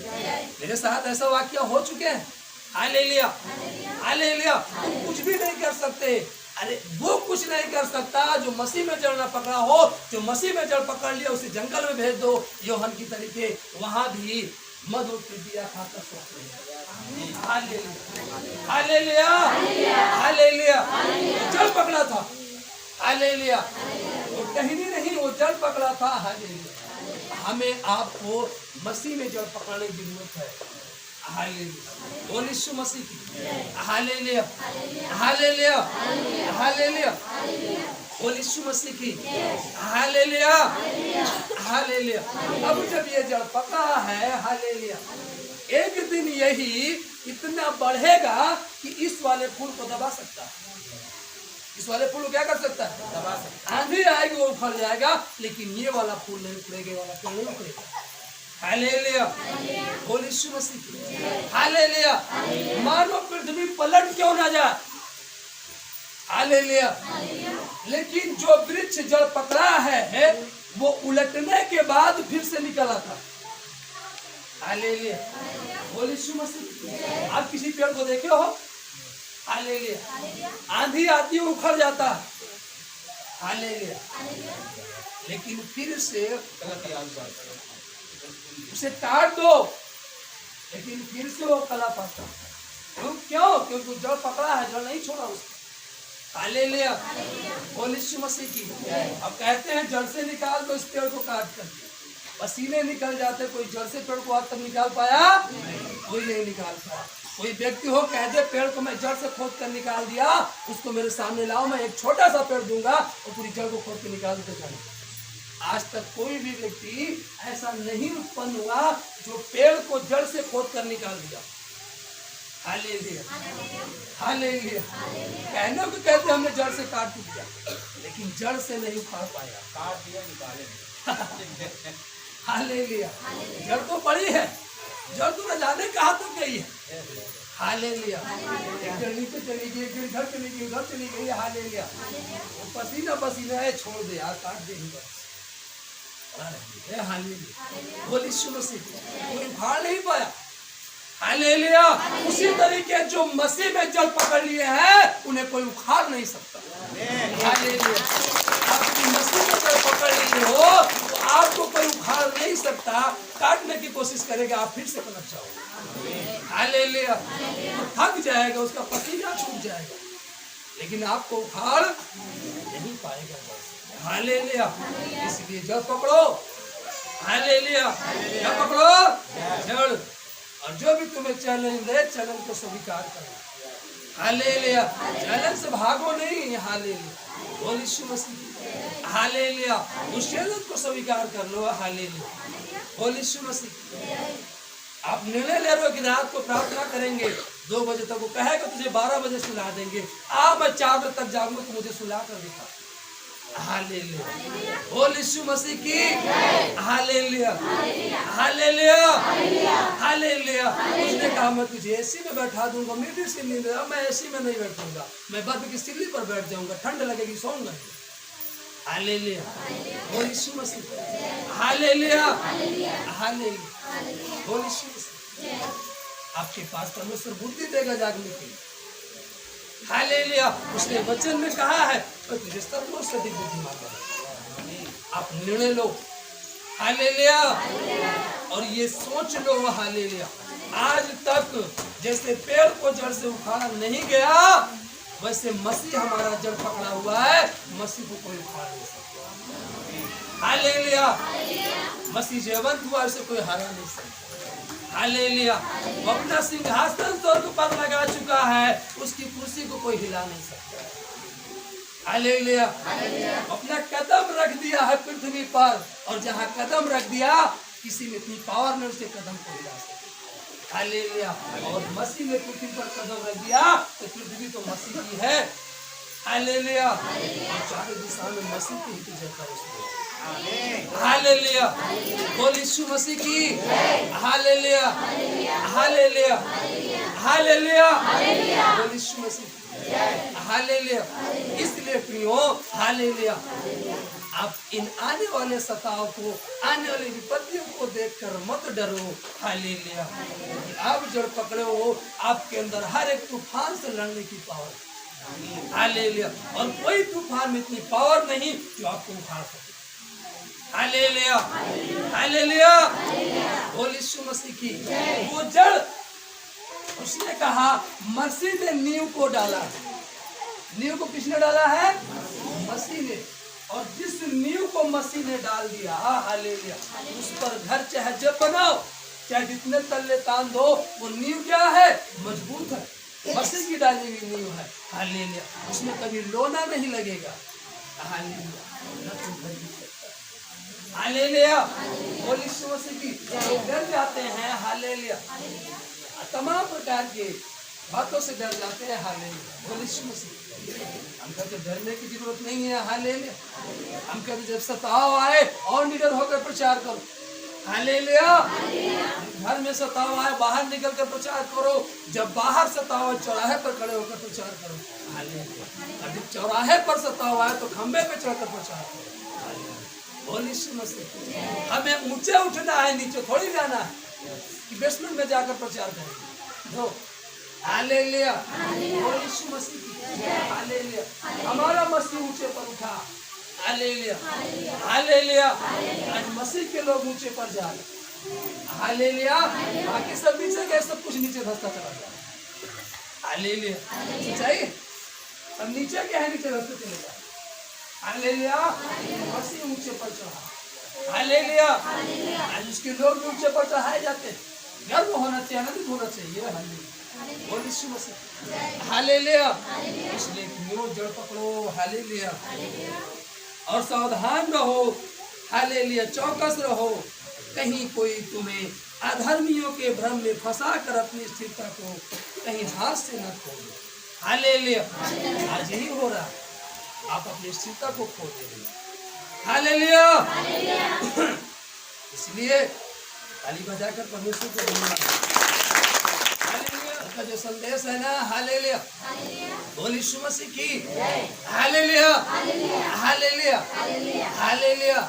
मेरे साथ ऐसा वाकया हो चुके हैं। हालेलुया हालेलुया कुछ भी नहीं कर सकते। अरे वो कुछ नहीं कर सकता जो मसीह में जड़ न पकड़ा हो। जो मसीह में जड़ पकड़ लिया उसे जंगल में भेज दो यूहन्ना की तरीके, वहां भी मधु दिया खाकर सोते। हालेलुया हालेलुया हालेलुया जड़ पकड़ा था। हालेलुया वो कहीं नहीं, वो जड़ पकड़ा था। हालेलुया हमें आपको मसीह में जड़ पकड़ने की जरूरत है। हालेलुया बोल यीशु मसीह की। हालेलुया हालेलुया हालेलुया बोल यीशु मसीह की। हालेलुया हालेलुया अब जब ये जड़ पकड़ा है हालेलुया, एक दिन यही इतना बढ़ेगा कि इस वाले फूल को दबा सकता है। इस वाले फूल को क्या कर सकता है? दबा सकता है। आंधी आएगी वो फल जाएगा, लेकिन ये वाला फूल नहीं उखड़ेगा, ये वाला फूल नहीं उखड़ेगा। हालेलुया बोल यीशु मसीह की। हालेलुया मानो पृथ्वी पलट क्यों ना जाए। हालेलुया लेकिन जो वृक्ष जड़ पकड़ा है वो उलटने के बाद फिर से निकल आता। हालेलुया बोल यीशु मसीह। आप किसी पेड़ को देखे हो? हालेलुया आंधी आती है उखड़ जाता है। हालेलुया लेकिन फिर से उसे काट दो, लेकिन फिर से वो कला पाता। क्यों? क्योंकि जड़ पकड़ा है, जड़ नहीं छोड़ा उसको। हालेलुया बोल यीशु मसीह की। अब कहते हैं जड़ से निकाल दो इस पेड़ को काट कर, पसीने निकल जाते। कोई जड़ से पेड़ को आज तक निकाल पाया? कोई नहीं निकाल पाया। कोई व्यक्ति हो कह दे पेड़ को मैं जड़ से खोद कर निकाल दिया, उसको मेरे सामने लाओ, मैं एक छोटा सा पेड़ दूंगा और पूरी जड़ को खोद के निकाल देते जाए। आज तक कोई भी व्यक्ति ऐसा नहीं उत्पन्न हुआ जो पेड़ को जड़ से खोद कर निकाल दिया। हालेलुया हालेलुया कहने को कहते हमने जड़ से काट दिया, लेकिन जड़ से नहीं उखाड़ पाया, काट दिया निकाले। हालेलुया जड़ तो बड़ी है, जड़ तो न जाने कहाँ तक गई है। हालेलुया एक जड़ नीचे चली गई, एक इधर चली गई, उधर चली गई। हालेलुया वो पसीना पसीना है, छोड़ दे यार, काट दे ही बस। हालेलुया बोल यीशु मसीह कोई उखाड़ नहीं पाया। हालेलुया उसी तरीके जो मसीह में जड़ पकड़ लिए हैं उन्हें कोई उखाड़ नहीं सकता। हालेलुया आप मसीह में जड़ पकड़ लिए हो तो आपको कोई उखाड़ नहीं सकता। काटने की कोशिश करेगा आप फिर से पलट जाओगे। हालेलुया थक जाएगा, उसका पसीना छूट जाएगा, लेकिन आपको उखाड़ नहीं पाएगा। हालेलुया इसलिए जड़ पकड़ो। हालेलुया जड़ पकड़ो जड़, और जो भी तुम्हें चैलेंज दे चैलेंज को स्वीकार करो। हालेलुया चैलेंज से भागो नहीं। हालेलुया बोल यीशु मसीह। हालेलुया उस चैलेंज को स्वीकार कर लो। हालेलुया बोल यीशु मसीह। आप निर्णय ले रहे हो कि रात को प्रार्थना करेंगे 2 बजे तक, वो कहेगा तुझे 12 बजे सुला देंगे। मैं 4 बजे तक जाऊंगा तो मुझे सुला कर दिखा। हालेलुया बोल यीशु मसीह की। हालेलुया हालेलुया हालेलुया उसने कहा मैं तुझे एसी में बैठा दूंगा, मेरी सी नींद है, मैं एसी में नहीं बैठूंगा, मैं बर्फ की सिल्ली पर बैठ जाऊंगा, ठंड लगेगी सोऊंगा। हालेलुया बोल यीशु मसीह। हालेलुया हालेलुया बोल यीशु मसीह। आपके पास परमेश्वर बुद्धि देगा जागने की। हालेलुया उसने वचन में कहा है मैं तुझे सर्वों से अधिक बुद्धिमान बनाऊंगा। आप निर्णय लो। हालेलुया और ये सोच लो। हालेलुया आज तक जैसे पेड़ को जड़ से उखाड़ा नहीं गया, वैसे मसीह हमारा जड़ पकड़ा हुआ है, मसीह को कोई उखाड़ नहीं सकता। हालेलुया मसीह जीवंत हुआ, इसे कोई हरा नहीं सकता। हालेलुया। वो अपना सिंहासन स्वर्ग पर लगा चुका है, उसकी कुर्सी को कोई हिला नहीं सकता। हालेलुया। अपना कदम रख दिया है पृथ्वी पर, और जहाँ कदम रख दिया किसी में इतनी पावर ने उसके कदम को हिला सके। हालेलुया। और मसीह ने पृथ्वी पर कदम रख दिया तो पृथ्वी तो मसीह की है। हालेलुया। चारों दिशा में मसीह की ही जय करो। हालेलुया। बोल यीशु मसीह की। हालेलुया। हालेलुया। हालेलुया। बोल यीशु मसीह की। हालेलुया। इसलिए प्रियो, हालेलुया, आप इन आने वाले सताव को, आने वाली विपत्तियों को देखकर मत डरो। हालेलुया। आप जड़ पकड़े हो, आपके अंदर हर एक तूफान से लड़ने की पावर। हालेलुया। और कोई तूफान में इतनी पावर नहीं जो आपको उखाड़ सके। हालेलुया। हालेलुया। बोल यीशु मसीह की। वो जड़, उसने कहा मसीह ने नींव को डाला। नींव को किसने डाला है? मसीह ने। और जिस नींव को मसीह ने डाल दिया, हालेलुया, उस पर घर चाहे जब बनाओ, चाहे जितने तल्ले तान दो, वो नींव क्या है? मजबूत है। मसीह की डाली हुई नींव है। हालेलुया। उसमें कभी लोना नहीं लगेगा। हालेलुया। न तुम घर की सकता। हालेलुया। बोल यीशु मसीह की। डर जाते हैं। हालेलुया। तमाम प्रकार के बातों से डर जाते हैं। हालेलुया। बोल यीशु मसीह। हम कहते डरने की जरूरत नहीं है। हालेलुया। हम कहते जब सताव आए और निडर होकर प्रचार करो। हालेलुया। घर में सताव आए, बाहर निकल कर प्रचार करो। जब बाहर सताव आए, चौराहे पर खड़े होकर प्रचार करो। हालेलुया। जब चौराहे पर सताव आए तो खंबे पे चढ़कर प्रचार करो। हालेलुया। बोल यीशु मसीह। हमें ऊंचे उठना है, नीचे थोड़ी जाना है कि बेसमेंट में जाकर प्रचार करेंगे। नो। हालेलुया। बोल यीशु मसीह की। हालेलुया। हमारा मसीह ऊंचे पर उठा। हालेलुया। हालेलुया। आज मसीह के लोग ऊंचे पर जा रहे। हालेलुया। बाकी सब नीचे गए, सब कुछ नीचे धंसता चला गया। हालेलुया। सच्चाई सब नीचे क्या है? नीचे धंसते चले जाए। हालेलुया। मसीह ऊंचे पर चढ़ा। हालेलुया। आज उसके लोग भी ऊंचे पर चढ़ाए जाते हैं। गर्व होना चाहिए, आनंदित होना चाहिए। हालेलुया। बोल यीशु मसीह। हालेलुया। इसलिए न्यू जड़ पकड़ो। हालेलुया। और सावधान रहो। हालेलुया। चौकस रहो, कहीं कोई तुम्हें अधर्मियों के भ्रम में फंसा कर अपनी स्थिरता को कहीं हाथ से न खो दो। हालेलुया। आज यही हो रहा है, आप अपनी स्थिरता को खो दे रहे हैं। हालेलुया। इसलिए ताली बजाकर परमेश्वर को धन्यवाद। का जो संदेश है ना, हालेलुया, बोल यीशु मसीह की। हालेलुया। हालेलुया। हालेलुया।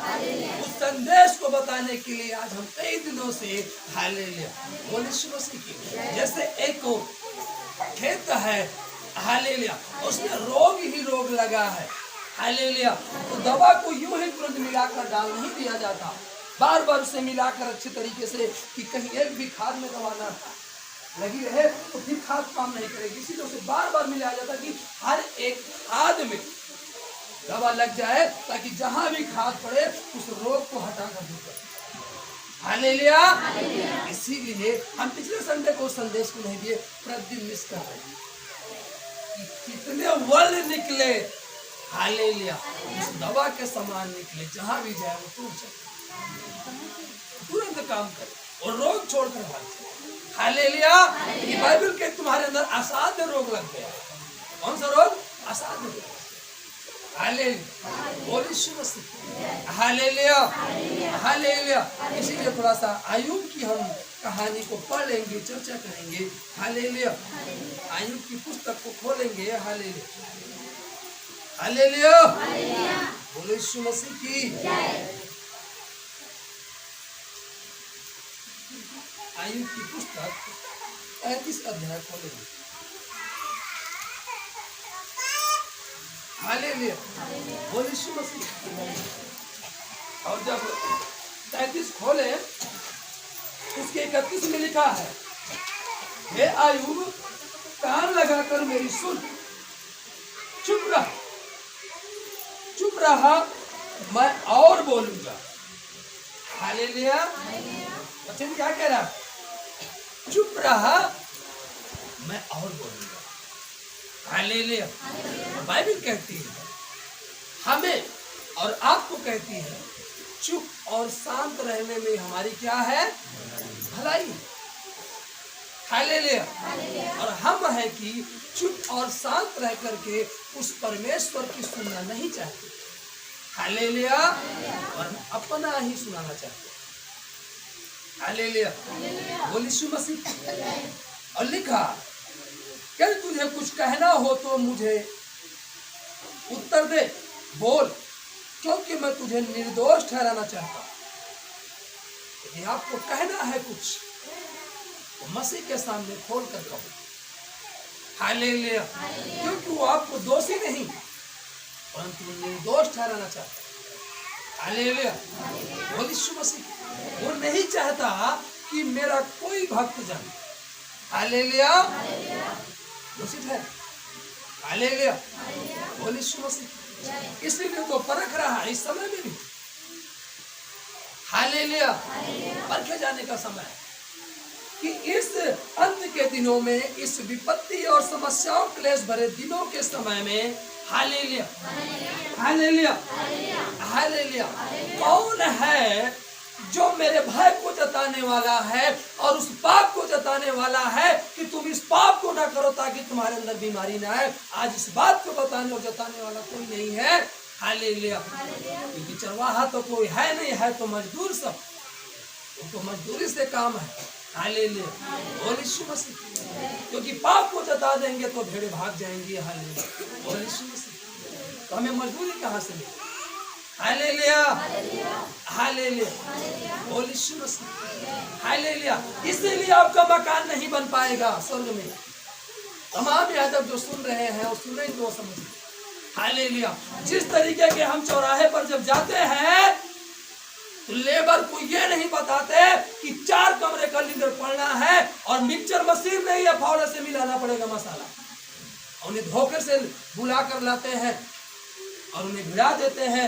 उस संदेश को बताने के लिए आज हम कई दिनों से, हालेलुया, बोल यीशु मसीह की। जैसे एक खेत है, हालेलुया, उसमें रोग ही रोग लगा है। हालेलुया। तो दवा को यूं ही तुरंत मिलाकर डाल नहीं दिया जाता, बार बार उसे मिलाकर अच्छे तरीके से कि कहीं एक भी खाद में दवा ना लगी रहे तो फिर खाद काम नहीं करेगी। इसीलिए उसे बार बार मिलाया जाता कि हर एक खाद में दवा लग जाए, ताकि जहां भी खाद पड़े उस रोग को हटाकर दूर कर। हालेलुया। इसीलिए हम पिछले संडे को संदेश को नहीं दिए, प्रतिदिन मिस कर रहे हैं कि कितने वर्ड निकले। हालेलुया। उस दवा के समान निकले, जहां भी जाए वो तुरंत काम करे और रोग छोड़कर भाग जाए। हालेलुया। ये बाइबल के तुम्हारे अंदर असाध्य रोग लग गया। कौन सा रोग? असाध्य रोग। हालेलुया। बोल यीशु मसीह। हालेलुया। हालेलुया। इसीलिए थोड़ा सा अय्यूब की हम कहानी को पढ़ लेंगे, चर्चा करेंगे। हालेलुया। अय्यूब की पुस्तक को खोलेंगे। हालेलुया। हालेलुया। बोल यीशु मसीह की। अय्यूब की पुस्तक 35 अध्याय खोलेंगे। हालेलुया। बोल यीशु मसीह। और जब 35 खोले, उसके 31 में लिखा है, हे अय्यूब, कान लगाकर मेरी सुन, चुप रहा, चुप रहा, मैं और बोलूंगा। हालेलुया। बच्चे क्या कह रहा है? चुप रहा, मैं और बोलूंगा। हालेलुया। बाइबल कहती है हमें और आपको कहती है चुप और शांत रहने में हमारी क्या है? भलाई। हालेलुया। और हम है कि चुप और शांत रह करके उस परमेश्वर की सुनना नहीं चाहते। हालेलुया। और अपना ही सुनाना चाहते। हालेलुया। बोल यीशु मसीह। और लिखा क्या तुझे कुछ कहना हो तो मुझे उत्तर दे, बोल, क्योंकि मैं तुझे निर्दोष ठहराना चाहता हूं। यदि आपको कहना है कुछ तो मसीह के सामने खोल कर कहो। हालेलुया। क्योंकि वो आपको दोषी नहीं परंतु निर्दोष ठहराना चाहता है। हालेलुया। बोल यीशु मसीह। वो नहीं चाहता कि मेरा कोई भक्त जाने। हालेलुया। दोषी है। हालेलुया। बोल यीशु मसीह। इसलिए तो परख रहा है इस समय में भी। हालेलुया। परखे जाने का समय है कि इस अंत के दिनों में, इस विपत्ति और समस्याओं क्लेश भरे दिनों के समय में, हालेलुया हालेलुया हालेलुया, कौन है जो मेरे भय को जताने वाला है और उस पाप को जताने वाला है कि तुम इस पाप को ना करो ताकि तुम्हारे अंदर बीमारी ना आए। आज इस बात को बताने और जताने वाला कोई नहीं है। हालेलुया। क्योंकि चरवाहा तो कोई है नहीं, है तो मजदूर सब, उनको मजदूरी से काम है। हालेलुया। बोल यीशु मसीह। क्योंकि पाप को जता देंगे तो भेड़े भाग जाएंगी। हालेलुया। बोल यीशु मसीह। तो हमें मजदूरी कहाँ से मिलेगी? Hallelujah hallelujah. बोल यीशु मसीह। हालेलुया। इसीलिए आपका मकान नहीं बन पाएगा स्वर्ग में। तमाम यादव जो सुन रहे हैं और सुने तो समझ। हालेलुया। जिस तरीके के हम चौराहे पर जब जाते हैं तो लेबर को ये नहीं बताते कि 4 कमरे का लीडर पड़ना है और मिक्सचर मशीन नहीं है, फावड़े से मिलाना पड़ेगा मसाला। उन्हें धोखे से बुला कर लाते हैं और उन्हें भिड़ा देते हैं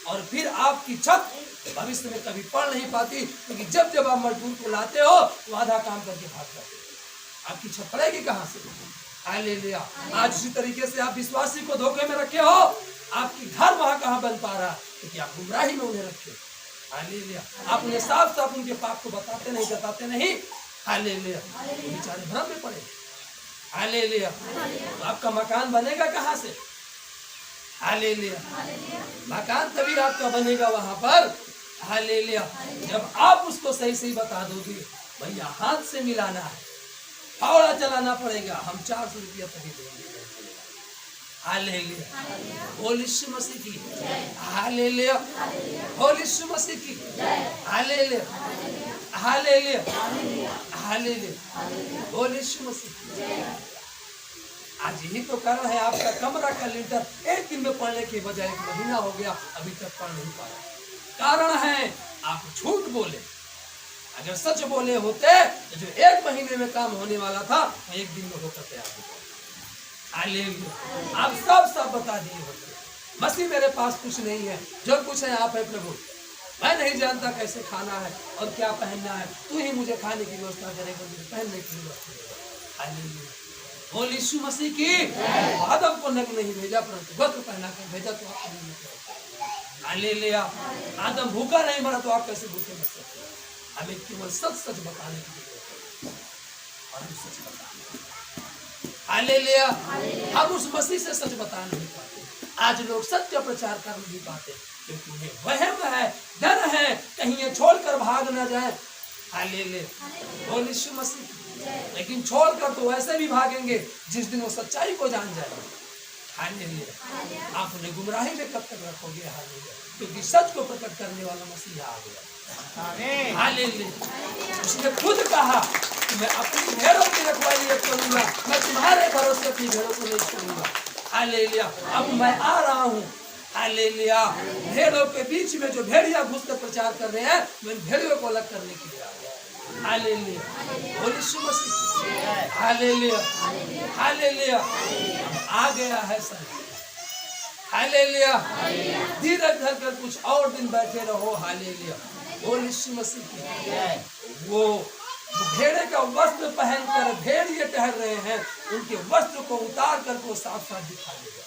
और फिर आपकी छत भविष्य में कभी पड़ नहीं पाती, क्योंकि जब जब आप मजदूर को लाते हो तो आधा काम करके भाग जाते हो। आपकी छत पड़ेगी कहाँ से? हालेलुया। आज उसी तरीके से आप विश्वासी को धोखे में रखे हो, आपकी घर वहां कहाँ बन पा रहा? क्योंकि आप गुमराही में उन्हें रखे। हालेलुया। आप उन्हें साफ साफ उनके पाप को बताते नहीं, जताते नहीं। हालेलुया। बेचारे भ्रम में पड़े। हालेलुया। आपका मकान बनेगा कहाँ से? हालेलुया। मकान तभी आपका बनेगा वहां पर। हालेलुया। जब आप उसको सही सही बता दोगे, भैया हाथ से मिलाना है, फावड़ा चलाना पड़ेगा, हम 400 रुपया तभी देंगे। हालेलुया। बोल यीशु मसीह की। हालेलुया। बोल यीशु मसीह की। Hallelujah hallelujah hallelujah. बोल यीशु मसीह। आज यही तो कारण है आपका कमरा का लीटर 1 दिन में पढ़ने के बजाय 1 महीना हो गया, अभी तक पढ़ नहीं पाया। कारण है आप झूठ बोले। अगर सच बोले होते तो जो 1 महीने में काम होने वाला था वो 1 दिन में होकर तैयार हो गया। हालेलुया। आप सब बता दिए होते। मसीह मेरे पास कुछ नहीं है, जो कुछ है आप है प्रभु। मैं नहीं जानता कैसे खाना है और क्या पहनना है, तू ही मुझे खाने की व्यवस्था करेगा, मुझे पहनने की व्यवस्था करेगा। हालेलुया। बोल यीशु मसीह की। आदम को नग्न नहीं भेजा परंतु वस्त्र पहना कर भेजा, तो आप नहीं। हालेलुया। आदम भूखा नहीं मरा तो आप कैसे भूखे मर सकते? हमें केवल सच बताने की जरूरत है और हम सच बताएं। हालेलुया। हम उस मसीह से सच बता नहीं पाते। आज लोग सत्य प्रचार कर नहीं पाते क्योंकि उन्हें वहम है, डर है, कहीं ये छोड़कर भाग न जाए। हालेलुया। बोल यीशु मसीह। लेकिन छोड़कर तो वैसे भी भागेंगे जिस दिन वो सच्चाई को जान जाएंगे। हालेलुया। आप उन्हें गुमराही में कब तक रखोगे? हालेलुया। क्योंकि सच को प्रकट करने वाला मसीह आ गया। हालेलुया। उसने खुद कहा कि मैं अपनी भेड़ों की रखवाली करूंगा, मैं तुम्हारे भरोसे अपनी भेड़ों को नहीं छोड़ूंगा। हालेलुया। अब मैं आ रहा हूँ। हालेलुया। भेड़ों के बीच में जो भेड़िया घुसकर प्रचार कर रहे हैं, मैं भेड़ियों को अलग करने के लिए आ गया। हालेलुया। बोल यीशु मसीह। Hallelujah hallelujah. आ गया है सर। हालेलुया। धीरज धरकर कुछ और दिन बैठे रहो। हालेलुया। बोल यीशु मसीह। वो वो भेड़े का वस्त्र पहनकर भेड़िए टहल रहे हैं, उनके वस्त्र को उतार कर वो साफ साफ दिखा देगा।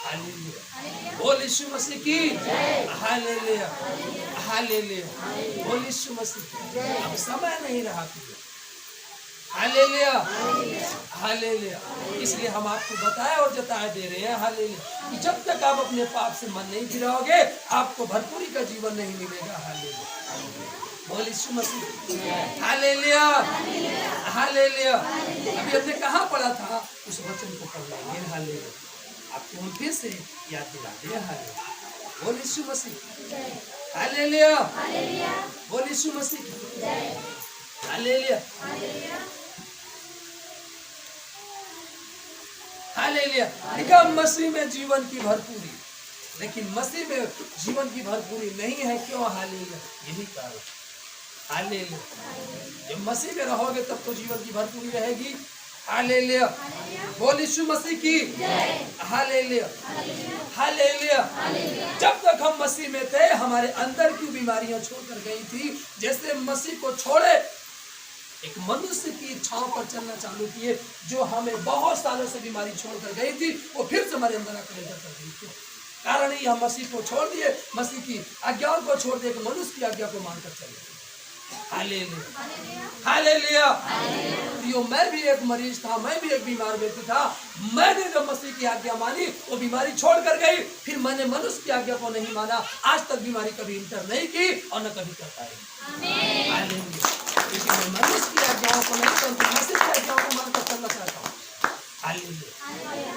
हालेलुया, बोल यीशु मसीह की हालेलुया, हालेलुया, बोल यीशु मसीह की। अब समय नहीं रहा तुझे, हालेलुया, हालेलुया। इसलिए हम आपको बताए और जताए दे रहे हैं, हालेलुया, कि जब तक आप अपने पाप से मन नहीं फिराओगे आपको भरपूरी का जीवन नहीं मिलेगा। हालेलुया, बोल यीशु मसीह, हालेलुया, हालेलुया। अभी हमने कहाँ पढ़ा था, उस वचन को पढ़ लेंगे। हालेलुया, आपको हम फिर से याद दिला दे। हालेलुया, बोल यीशु मसीह, हालेलुया, बोल यीशु मसीह, हालेलुया, हालेलुया। देखा, मसीह में जीवन की भरपूरी, लेकिन मसीह में जीवन की भरपूरी नहीं है। क्यों? हालेलुया, यही कारण। हालेलुया, जब मसीह में रहोगे तब तो जीवन की भरपूरी रहेगी। हालेलुया, बोल यीशु मसीह की हालेलुया, हालेलुया। जब तक हम मसीह में थे हमारे अंदर की बीमारियां छोड़कर गई थी। जैसे मसीह को छोड़े एक मनुष्य की इच्छाओं पर चलना चालू किए, जो हमें बहुत सालों से बीमारी छोड़कर गई थी वो फिर से हमारे अंदर आकर एंटर कर गई थी। कारण ही हम मसीह को छोड़ दिए, मसीह की आज्ञाओं को छोड़ दिए, मनुष्य की आज्ञा को मानकर चले। Hallelujah, hallelujah. प्रियो, मैं भी एक मरीज था, मैं भी एक बीमार व्यक्ति था। मैंने जब मसीह की आज्ञा मानी वो बीमारी छोड़ कर गई। फिर मैंने मनुष्य की आज्ञा को नहीं माना, आज तक बीमारी कभी इंटर नहीं की और न कभी कर पाएगी। हालेलुया, इसलिए मनुष्य की आज्ञाओं को नहीं परंतु मसीह की आज्ञाओं को मानकर चलना चाहता हूँ। हालेलुया,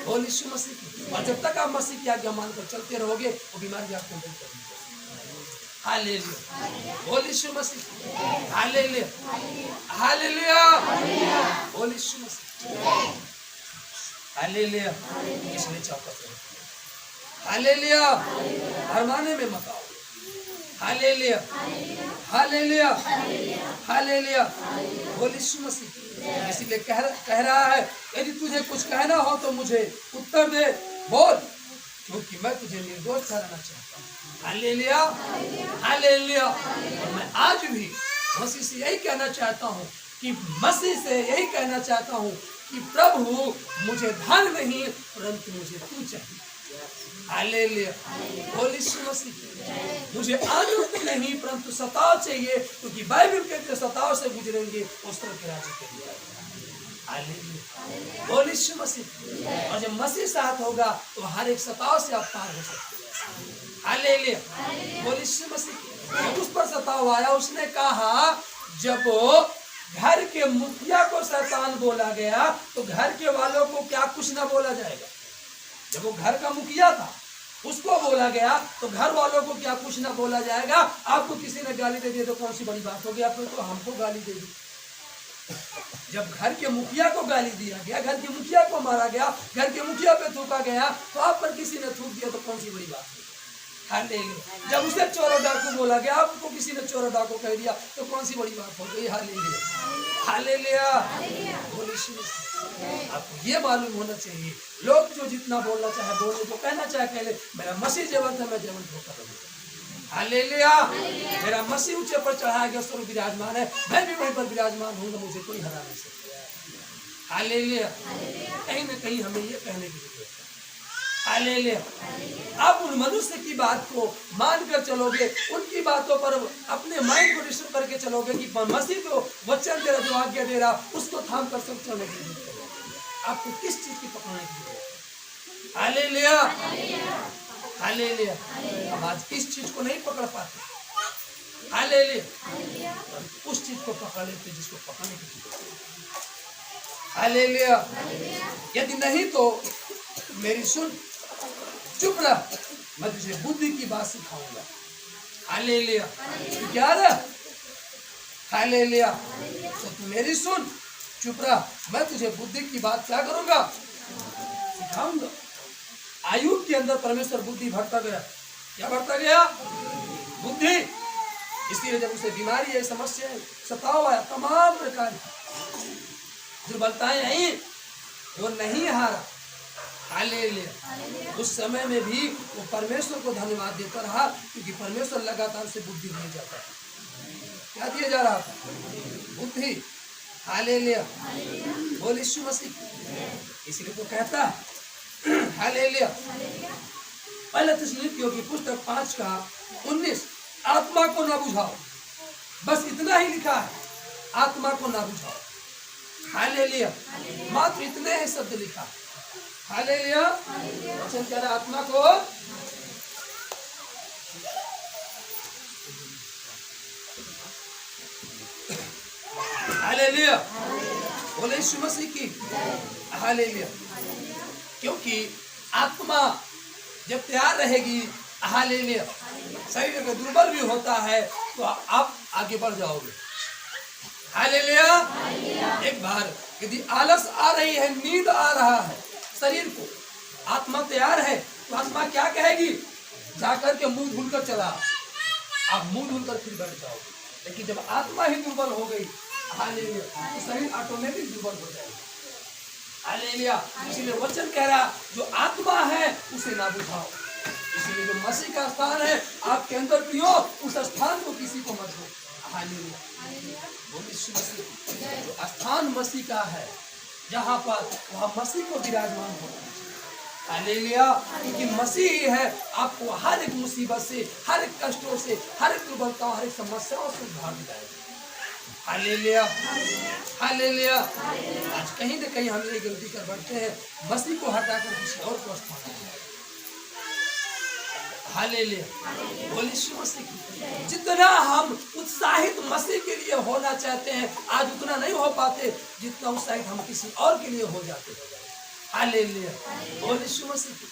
बोल यीशु मसीह की। और जब तक आप मसीह की आज्ञा मानकर चलते रहोगे वो बीमारी आपको नहीं करेगी। हालेलुया, बोल यीशु मसीह, हालेलुया, हालेलुया, बोल यीशु मसीह, हालेलुया। इसलिए चौकस रहो। हालेलुया, भरमाने में मत आओ। हालेलुया, हालेलुया, हालेलुया, बोल यीशु मसीह। इसीलिए कह रहा है, यदि तुझे कुछ कहना हो तो मुझे उत्तर दे, बोल, क्योंकि मैं तुझे निर्दोष ठहराना चाहता हूँ। Hallelujah, hallelujah. और मैं आज भी मसीह से यही कहना चाहता हूँ कि मसीह से यही कहना चाहता हूँ कि प्रभु, मुझे धन नहीं परंतु मुझे तू चाहिए। हालेलुया, बोल यीशु मसीह। मुझे आनंद नहीं परंतु सताव चाहिए, क्योंकि बाइबल कहते हैं सताव से गुजरेंगे उस तरह के राज्य के लिए। हालेलुया, बोल यीशु मसीह। और जब मसीह साथ होगा तो हर एक सताव से आप पार हो सकते हैं। हालेलुया, बोल यीशु मसीह। जब उस पर सताव आया, उसने कहा, जब घर के मुखिया को शैतान बोला गया तो घर के वालों को क्या कुछ ना बोला जाएगा। जब वो घर का मुखिया था उसको बोला गया तो घर वालों को क्या कुछ ना बोला जाएगा। आपको किसी ने गाली दे दी तो कौन सी बड़ी बात होगी, आपने तो हमको गाली दे दी। जब घर के मुखिया को गाली दिया गया, घर के मुखिया को मारा गया, घर के मुखिया पे थूका गया, तो आप पर किसी ने थूक दिया तो कौन सी बड़ी बात होगी। हालेलुया, जब उसे चोर डाकू बोला गया, आपको किसी ने चोर डाकू कह दिया तो कौन सी बड़ी बात हो गई। हालेलुया, हालेलुया, बोल यीशु मसीह। आपको ये मालूम होना चाहिए, लोग जो जितना बोलना चाहे बोले, जो कहना चाहे कह ले, मेरा मसीह जीवंत है, मैं जीवंत होकर रहूंगा। हालेलुया, मेरा मसीह ऊंचे पर चढ़ाया गया, स्वरूप विराजमान है, मैं भी वहीं पर विराजमान हूँ, मुझे कोई हरा नहीं सकता। हालेलुया, कहीं ना कहीं हमें ये कहने की जरूरत है। हालेलुया, आप उन मनुष्य की बात को मानकर चलोगे, उनकी बातों पर अपने माइंड को रिस्ट्रिक्ट करके चलोगे कि मसीह तो वचन दे रहा, जो आज्ञा दे रहा, उसको थाम कर सब चलने की जरूरत है। आपको किस चीज की पकड़ने की जरूरत है। Hallelujah, hallelujah. हम आज किस चीज को नहीं पकड़ पाते। हालेलुया, उस चीज को पकड़ लेते जिसको पकड़ने की जरूरत है। हालेलुया, यदि नहीं तो मेरी सुन, चुप रह, मैं तुझे बुद्धि की बात सिखाऊंगा। हालेलुया, क्या रहा? हालेलुया, तो तू मेरी सुन, चुप रह, मैं तुझे बुद्धि की बात क्या करूंगा, सिखाऊंगा। आयुब के अंदर परमेश्वर बुद्धि भरता गया। क्या भरता गया? बुद्धि। इसलिए जब उसे बीमारी है, समस्या है, सताव आया, तमाम प्रकार दुर्बलताएं आई, वो नहीं हारा। हालेलुया, उस समय में भी वो परमेश्वर को धन्यवाद देता रहा, क्योंकि परमेश्वर लगातार उसे बुद्धि दिया जाता था। क्या दिया जा रहा था? बुद्धि। हालेलुया, बोल यीशु मसीह की। इसलिए तो कहता है हालेलुया, पहले थिस्सलुनीकियों की पुस्तक 5:19, आत्मा को ना बुझाओ, बस इतना ही लिखा है, आत्मा को ना बुझाओ। हालेलुया, मात्र इतने ही शब्द लिखा है। हालेलुया, वचन कह रहा है आत्मा को हालेलुया, बोले यीशु मसीह की। हालेलुया, क्योंकि आत्मा जब तैयार रहेगी, हालेलुया, शरीर अगर दुर्बल भी होता है तो आप आगे बढ़ जाओगे। हालेलुया, एक बार यदि आलस आ रही है, नींद आ रहा है शरीर को, आत्मा तैयार है तो आत्मा क्या कहेगी, जाकर के मुंह धुलकर चला, आप मुंह धुलकर फिर बैठ जाओगे। लेकिन जब आत्मा ही दुर्बल हो गई, हालेलुया, तो शरीर ऑटोमेटिक दुर्बल हो जाएगा। हालेलुया, इसलिए वचन कह रहा जो आत्मा है उसे ना बुझाओ। इसलिए जो मसीह का स्थान है आपके अंदर पियो, उस स्थान को किसी को मत दो। हालेलुया, जो स्थान मसीह का है जहाँ पर वहाँ मसीह को विराजमान होना है। हालेलुया, क्योंकि मसीह ही है आपको हर एक मुसीबत से, हर एक कष्टों से, हर एक दुर्बलता, हर एक समस्याओं से उद्धार दिलाएगा। हालेलुया, हालेलुया, आज कहीं न कहीं हम ये गलती कर बैठते हैं, मसीह को हटाकर किसी और को स्थान देते हैं। हालेलुया, बोल यीशु मसीह की। जितना हम उत्साहित मसीह के लिए होना चाहते हैं, आज उतना नहीं हो पाते जितना उत्साहित हम किसी और के लिए हो जाते हैं। हालेलुया, बोल यीशु मसीह की।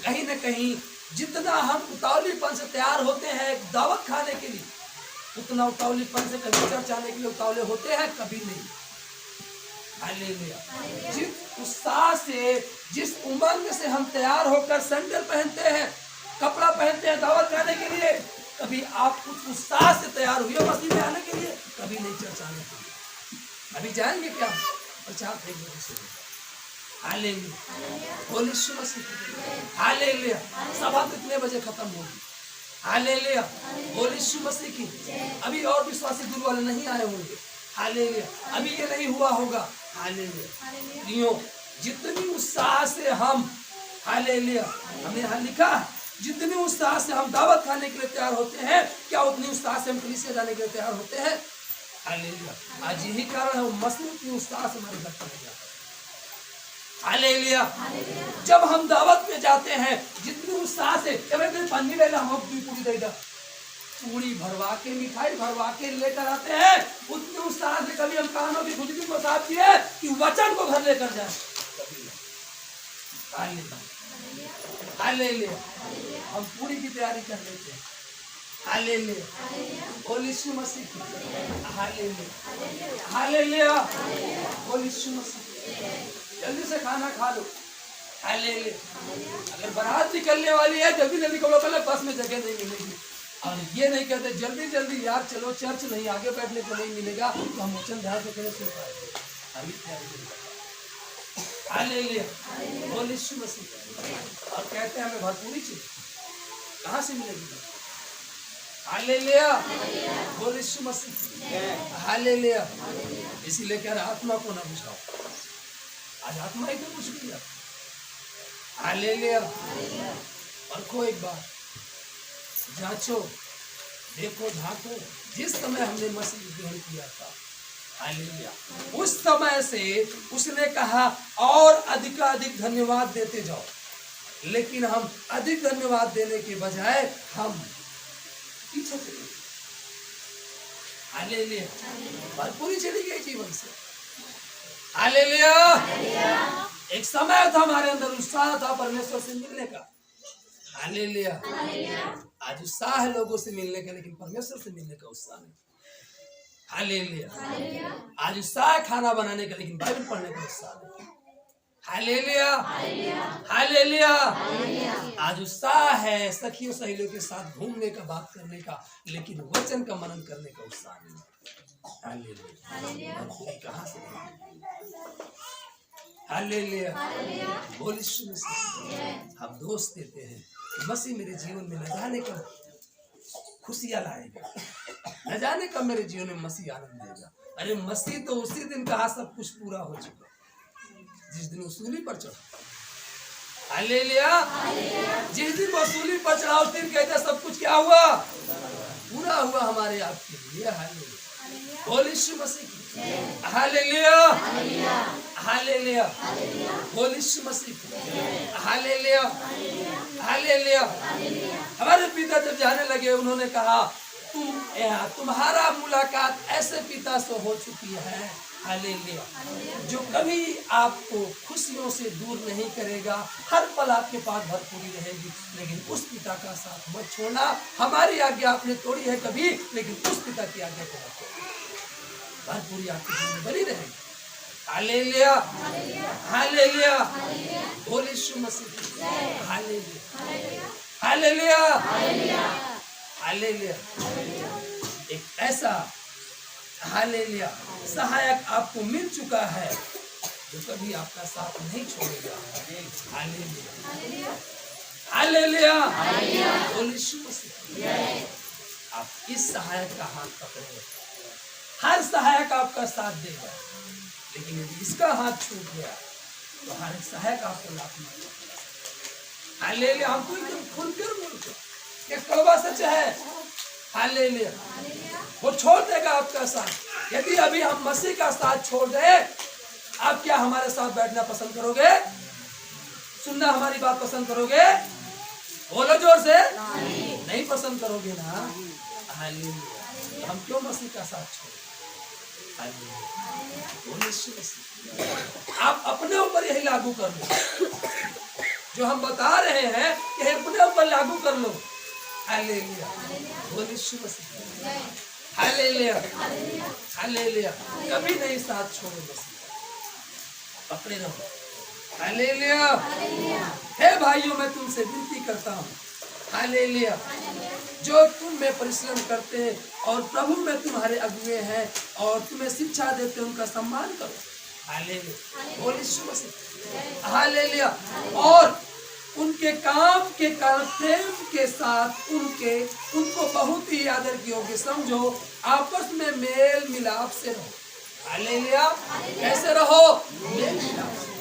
कहीं न कहीं जितना हम उतावलीपन से तैयार होते हैं एक दावत खाने के लिए, उतना उतावलीपन से कभी चर्च आने के लिए उतावले होते हैं कभी नहीं। हालेलुया, जिस उत्साह से, जिस उमंग से हम तैयार होकर सैंडल पहनते हैं, कपड़ा पहनते हैं दावत खाने के लिए, कभी आप उस उत्साह से तैयार हुए मसीह में आने के लिए, कभी नहीं चर्च आने के लिए। अभी जाएंगे क्या प्रचार फेंकने से? हालेलुया, बोल यीशु मसीह। हालेलुया, सभा कितने बजे खत्म होगी? हालेलुया, बोल यीशु मसीह की। अभी और विश्वासी गुरु वाले नहीं आए होंगे। हालेलुया, अभी ये नहीं हुआ होगा। हालेलुया, क्यों? जितनी उत्साह से हम, हालेलुया, हमने यहाँ लिखा है, जितनी उत्साह से हम दावत खाने के लिए तैयार होते हैं, क्या उतनी उत्साह से हम कलीसिया जाने के लिए तैयार होते हैं? हालेलुया, आज यही कारण है वो मसीह उतनी उत्साह से हमारे घर पर नहीं जाता। हालेलुया, जब हम दावत में जाते हैं जितनी उत्साह से, पन्नी ले ला, हम पूरी दे दा, पूरी भरवा के, मिठाई भरवा के लेकर आते हैं, उतनी उत्साह से कभी हम कानों की खुजली को साफ किए कि वचन को घर लेकर जाए। हालेलुया, हम पूरी की तैयारी कर लेते हैं। हालेलुया, बोल यीशु मसीह की। हालेलुया, हालेलुया, बोल यीशु मसीह। जल्दी से खाना खा लो। हालेलुया, अगर बारात निकलने वाली है जल्दी जल्दी कपड़ों पहले, बस में जगह नहीं मिलेगी। और ये नहीं कहते जल्दी जल्दी यार चलो चर्च, नहीं आगे बैठने को नहीं मिलेगा, तो हम वचन ध्यान से कैसे सुन पाएंगे? अभी तैयारी। हालेलुया, बोल यीशु मसीह। और कहते हैं हमें भरपूरी चाहिए, कहाँ से मिलेगी? हालेलुया, बोल यीशु मसीह। हालेलुया, इसीलिए कह रहा आत्मा को ना बुझाओ। आज आत्मा ही तो कुछ नहीं है। हालेलुया, परखो एक बार, जांचो, देखो, झांको। जिस समय हमने मसीह ग्रहण किया था, हालेलुया, उस समय से उसने कहा और अधिक धन्यवाद देते जाओ। लेकिन हम अधिक धन्यवाद देने के बजाय हम पीछे चले गए। हालेलुया, भरपूरी चली गई जीवन से। हालेलुया, एक समय था हमारे अंदर उत्साह था परमेश्वर से मिलने का। हालेलुया, आज उत्साह है लोगों से मिलने का, लेकिन परमेश्वर से मिलने का उत्साह नहीं। हालेलुया, आज उत्साह है खाना बनाने का, लेकिन बाइबल पढ़ने का उत्साह नहीं। हालेलुया, हालेलुया, आज उत्साह है सखियों सहेलियों के साथ घूमने का, बात करने का, लेकिन वचन का मनन करने का उत्साह नहीं। हालेलुया, कहाँ से? हालेलुया, बोल यीशु मसीह। हम दोस्त देते हैं कि मसीह मेरे जीवन में न जाने कब खुशियां लाएगा, न जाने कब मेरे जीवन में मसीह आनंद देगा, अरे मसीह तो उसी दिन कहा सब कुछ पूरा हो चुका, जिस दिन वो सूली पर चढ़ा। हालेलुया। जिस दिन वो सूली पर चढ़ा उस दिन कहते सब कुछ क्या हुआ, पूरा हुआ हमारे आपके लिए। हालेलुया। बोल यीशु मसीह की। हालेलुया। हालेलुया। बोल यीशु मसीह की। हालेलुया। हालेलुया। हमारे पिता जब जाने लगे उन्होंने कहा तुम्हारा मुलाकात ऐसे पिता से हो चुकी है, हालेलुया, जो कभी आपको खुशियों से दूर नहीं करेगा, हर पल आपके पास भरपूरी रहेगी। लेकिन उस पिता का साथ मत छोड़ना। हमारी आज्ञा आपने तोड़ी है कभी, लेकिन उस पिता की आज्ञा को मत तोड़ना। भरपूरी आपकी जिंदगी बनी रहेगी। हालेलुया। हालेलुया। बोल यीशु मसीह। हालेलुया। हालेलुया। हालेलुया। एक ऐसा हालेलुया सहायक आपको मिल चुका है जो कभी आपका साथ नहीं छोड़ेगा। हालेलुया। हालेलुया। बोल यीशु मसीह। आप इस सहायक का हाथ पकड़े। हर सहायक आपका साथ देगा, लेकिन यदि इसका हाथ छूट गया तो हर एक सहायक आपको लाभ नहीं देगा। हालेलुया। हमको एकदम खुलकर बोलते, ये कड़वा सच है। हालेलुया। वो छोड़ देगा आपका साथ। यदि अभी हम मसीह का साथ छोड़ दें, आप क्या हमारे साथ बैठना पसंद करोगे? सुनना हमारी बात पसंद करोगे? बोलो जोर से। नहीं पसंद करोगे ना। हालेलुया। हम क्यों मसीह का साथ छोड़ें? आप अपने ऊपर यही लागू कर लो जो हम बता रहे हैं, यही अपने ऊपर लागू कर लो। हालेलुया। बोल यीशु मसीह। हालेलुया। हालेलुया। कभी नहीं साथ छोड़ो, मसीह पकड़े रहो। हालेलुया। हे भाइयों, मैं तुमसे विनती करता हूँ, हालेलुया, जो तुम में परिश्रम करते हैं और प्रभु में तुम्हारे अगुए हैं और तुम्हें शिक्षा देते हैं, उनका सम्मान करो। हालेलुया। बोल यीशु मसीह। हालेलुया। और उनके काम के कारण प्रेम के साथ उनको बहुत ही आदर की योग्य समझो। आपस में मेल मिलाप से रहो। हालेलुया। कैसे रहो? मेल मिलाप से,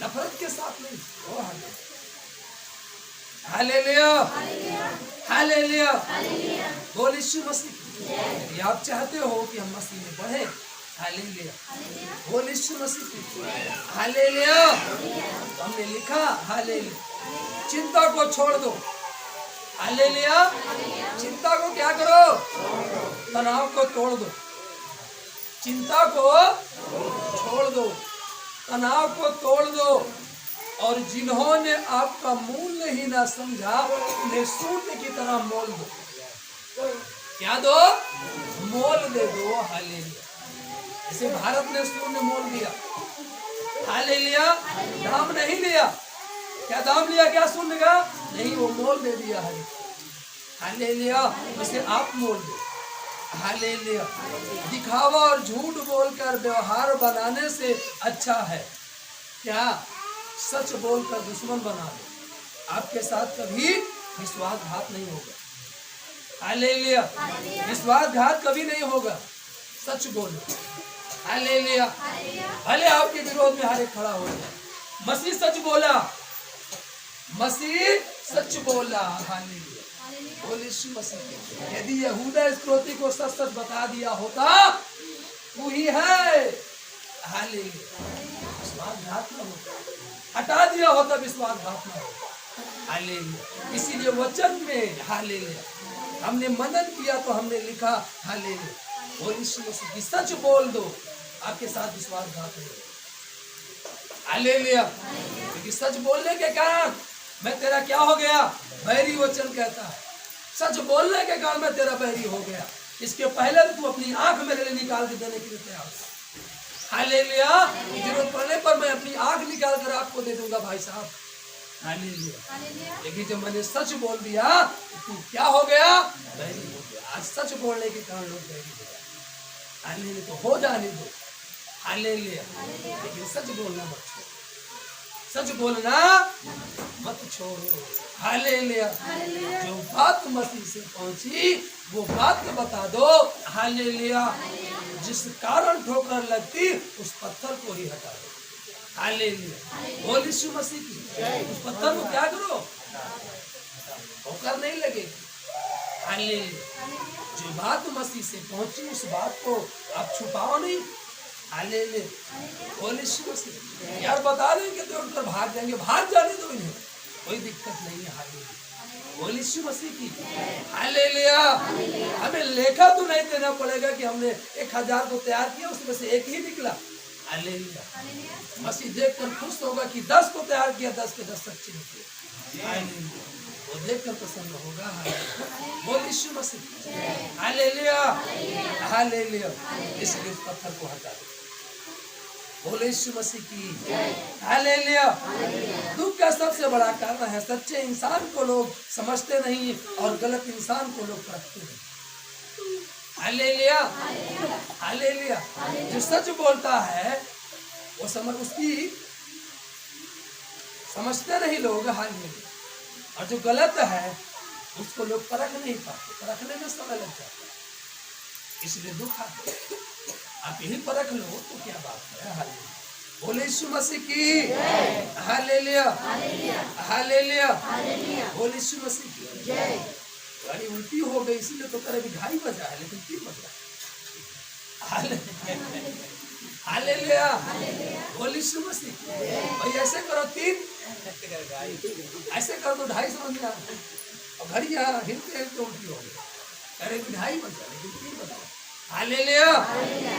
नफरत के साथ नहीं। हालेलुया। हालेलुया। बोल यीशु मसीह। आप चाहते हो कि हम मसीह में बढ़े? हालेलुया। बोल यीशु मसीह। हालेलुया। हमने लिखा हालेलुया, चिंता को छोड़ दो। हालेलुया। चिंता को क्या करो? तनाव को तोड़ दो। चिंता को छोड़ दो, तनाव को तोड़ दो। और जिन्होंने आपका मूल्य ही ना समझा, उन्हें शून्य की तरह मोल दो। क्या दो? मोल दे दो। हालेलुया। जैसे भारत ने शून्य मोल दिया। हालेलुया। दाम नहीं लिया। क्या दाम लिया? क्या शून्य का? नहीं, वो मोल दे दिया है। हालेलुया। वैसे आप मोल दो। हालेलुया। दिखावा और झूठ बोलकर व्यवहार बनाने से अच्छा है क्या सच बोलकर दुश्मन बना दो। आपके साथ कभी विश्वासघात नहीं होगा। हालेलुया। विश्वासघात कभी नहीं होगा। सच बोलो। हालेलुया। भले आपके विरोध में हर एक खड़ा हो जाए, मसीह सच बोला। मसीह सच बोला। हालेलुया। बोल यीशु मसीह। यदि यहूदा इस्करियोती को सच सच बता दिया होता, तू ही है, हालेलुया, विश्वासघात न होता, हटा दिया होता, विश्वासघात न होता। हालेलुया। इसीलिए वचन में हालेलुया हमने मनन किया तो हमने लिखा हालेलुया। बोल यीशु मसीह की सच बोल दो, आपके साथ विश्वासघात नहीं। हालेलुया। क्योंकि सच बोलने के कारण मैं तेरा क्या हो गया? बैरी। वचन कहता है सच बोलने के कारण मैं तेरा बैरी हो गया। इसके पहले तू अपनी आंख मेरे लिए निकाल के देने के लिए तैयार था। हालेलुया। जरूरत पड़ने पर मैं अपनी आंख निकाल कर आपको दे दूंगा भाई साहब। हालेलुया। लेकिन जब मैंने सच बोल दिया तू क्या हो गया? बैरी हो गया। आज सच बोलने के कारण लोग बैरी हो गए। हालेलुया। तो हो जाने दो। हालेलुया। लेकिन सच बोलना मत छोड़ो। सच बोलना मत छोड़ो। हालेलुया। जो बात मसीह से पहुंची वो बात बता दो। हालेलुया। जिस कारण ठोकर लगती उस पत्थर को ही हटा दो। हालेलुया, बोल यीशु मसीह की। उस पत्थर को क्या करो, ठोकर नहीं लगे। हालेलुया, जो बात मसीह से पहुंची उस बात को आप छुपाओ नहीं। हालेलुया, बोल यीशु मसीह। यार बता देंगे तो उठकर भाग जाएंगे, भाग जाने दो इन्हें, कोई दिक्कत नहीं है। हालेलुया, बोल यीशु मसीह की। हालेलुया, हमें लेखा तो नहीं देना पड़ेगा कि हमने 1000 को तैयार किया उसमें से एक ही निकला। हालेलुया, मसीह देखकर खुश होगा कि 10 को तैयार किया, 10 के 10 सच्चे निकले। हालेलुया, वो देखकर प्रसन्न होगा। बोल यीशु मसीह। हालेलुया, हालेलुया, इसलिए उस पत्थर को हटा दो। बोले यीशु मसीह की। हालेलुया, दुख का सबसे बड़ा कारण है सच्चे इंसान को लोग समझते नहीं और गलत इंसान को लोग परखते नहीं। हालेलुया, हालेलुया, जो सच बोलता है वो उसकी समझते नहीं लोग। हालेलुया, और जो गलत है उसको लोग परख नहीं पाते, परखने में समय लग जाता है, इसलिए दुख आता है। आप यही परख लो तो क्या बात है। हालेलुया, बोले यीशु मसीह की। हालेलुया, हालेलुया, बोले यीशु मसीह की। गाड़ी उल्टी हो गई इसलिए तो करे भिखारी बजा है, लेकिन क्यों बजा। हालेलुया, बोले यीशु मसीह। भाई ऐसे करो 3, ऐसे कर दो 2.5 समझ में आ और घड़ी यहाँ हिलते हिलते उल्टी हो गई, अरे 2.5 बजा लेकिन 3 बजा। हालेलुया,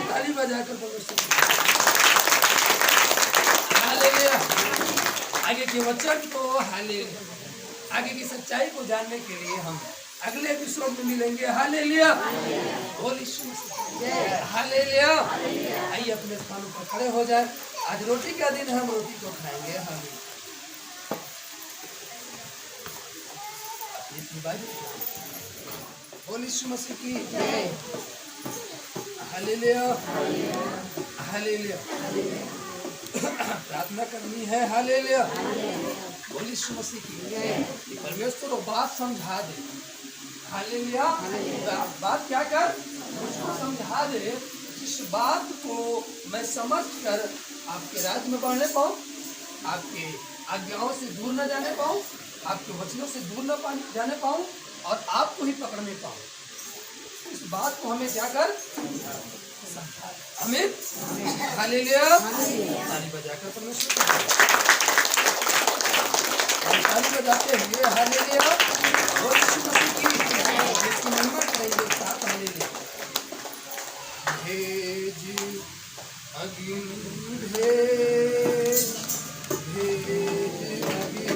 ताली बजाकर बोलो। हालेलुया, आगे के वचन को, हालेलुया, आगे की सच्चाई को जानने के लिए हम अगले एपिसोड में मिलेंगे। हालेलुया, बोल यीशु मसीह। हालेलुया, आइए अपने स्थानों पर खड़े हो जाए। आज रोटी का दिन है, हम रोटी को खाएंगे। हालेलुया, बोल यीशु मसीह की। हालेलुया, हालेलुया, प्रार्थना करनी है। हालेलुया, बोल यीशु मसीह की। परमेश्वर वो बात समझा दे। हालेलुया, बात क्या कर, मुझको समझा दे, जिस बात को मैं समझ कर आपके राज्य में बढ़ने पाऊँ, आपके आज्ञाओं से दूर न जाने पाऊँ, आपके वचनों से दूर न जाने पाऊँ और आपको ही पकड़ने पाऊँ। इस बात को हमें क्या कर, हमें। हालेलुया, ताली बजाकर परमेश्वर ताली बजाते हुए हालेलुया, और यीशु मसीह की महिमा करेंगे साथ। हालेलुया, भेज अग्नि, भेज अग्नि,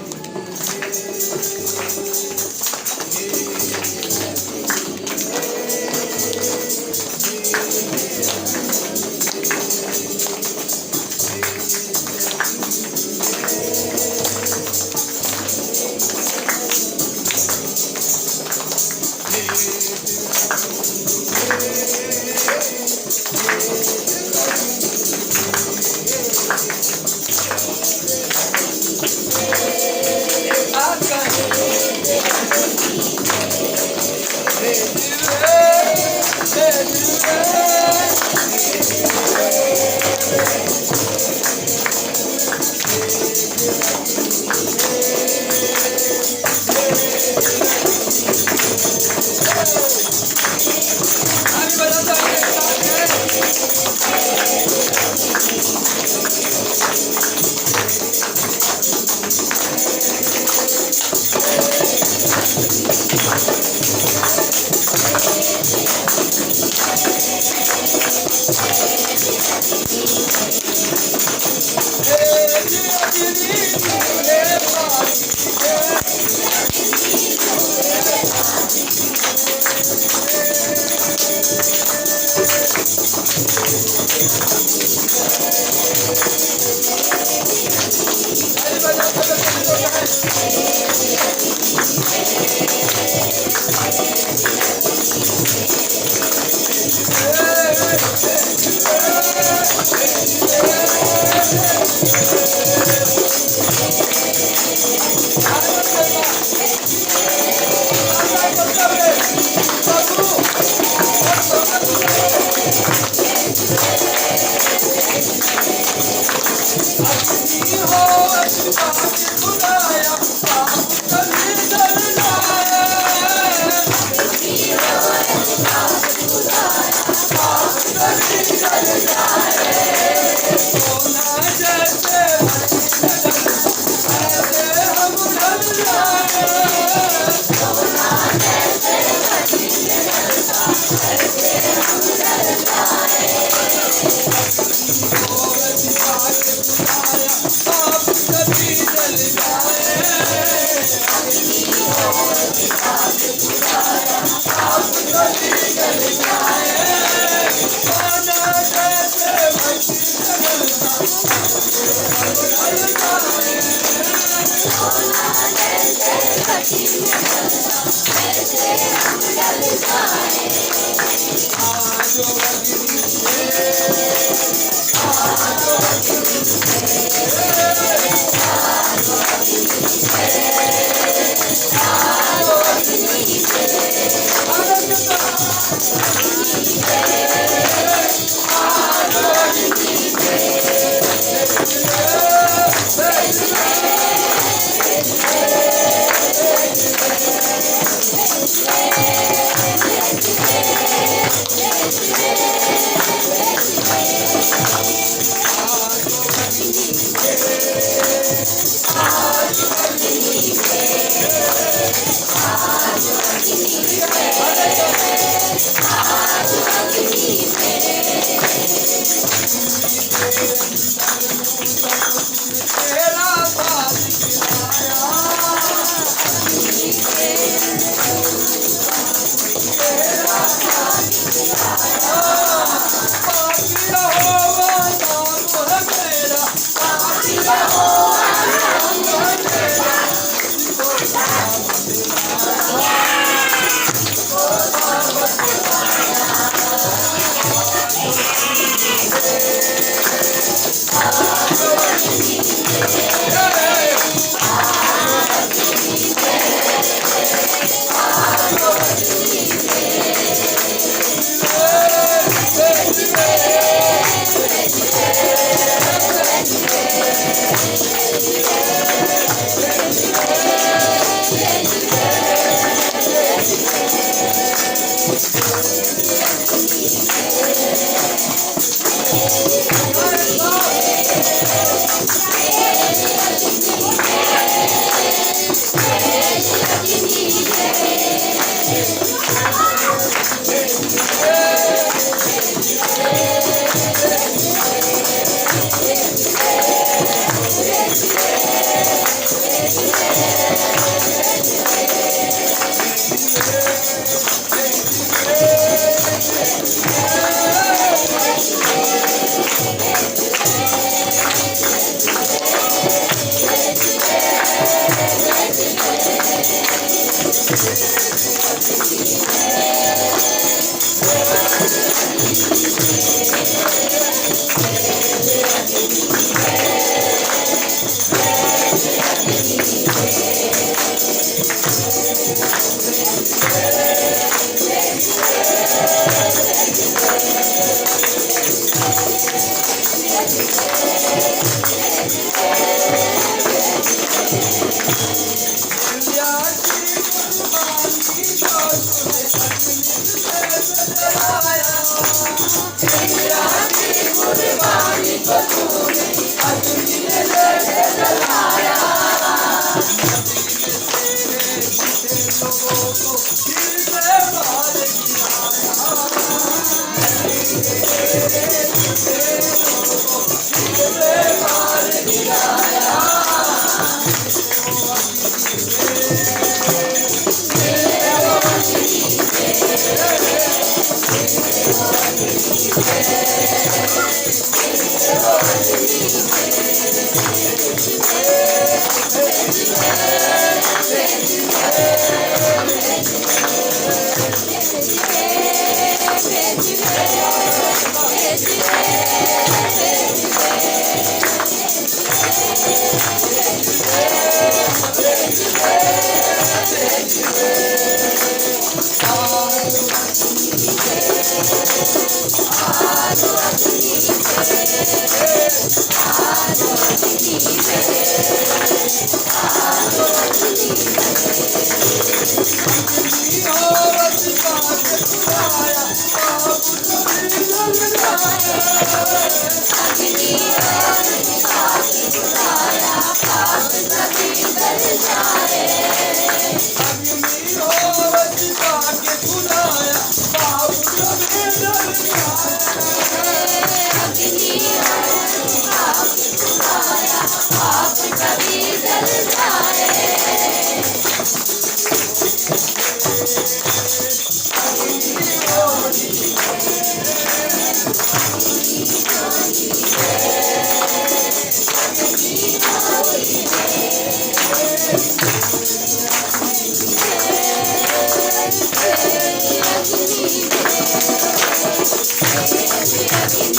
आपको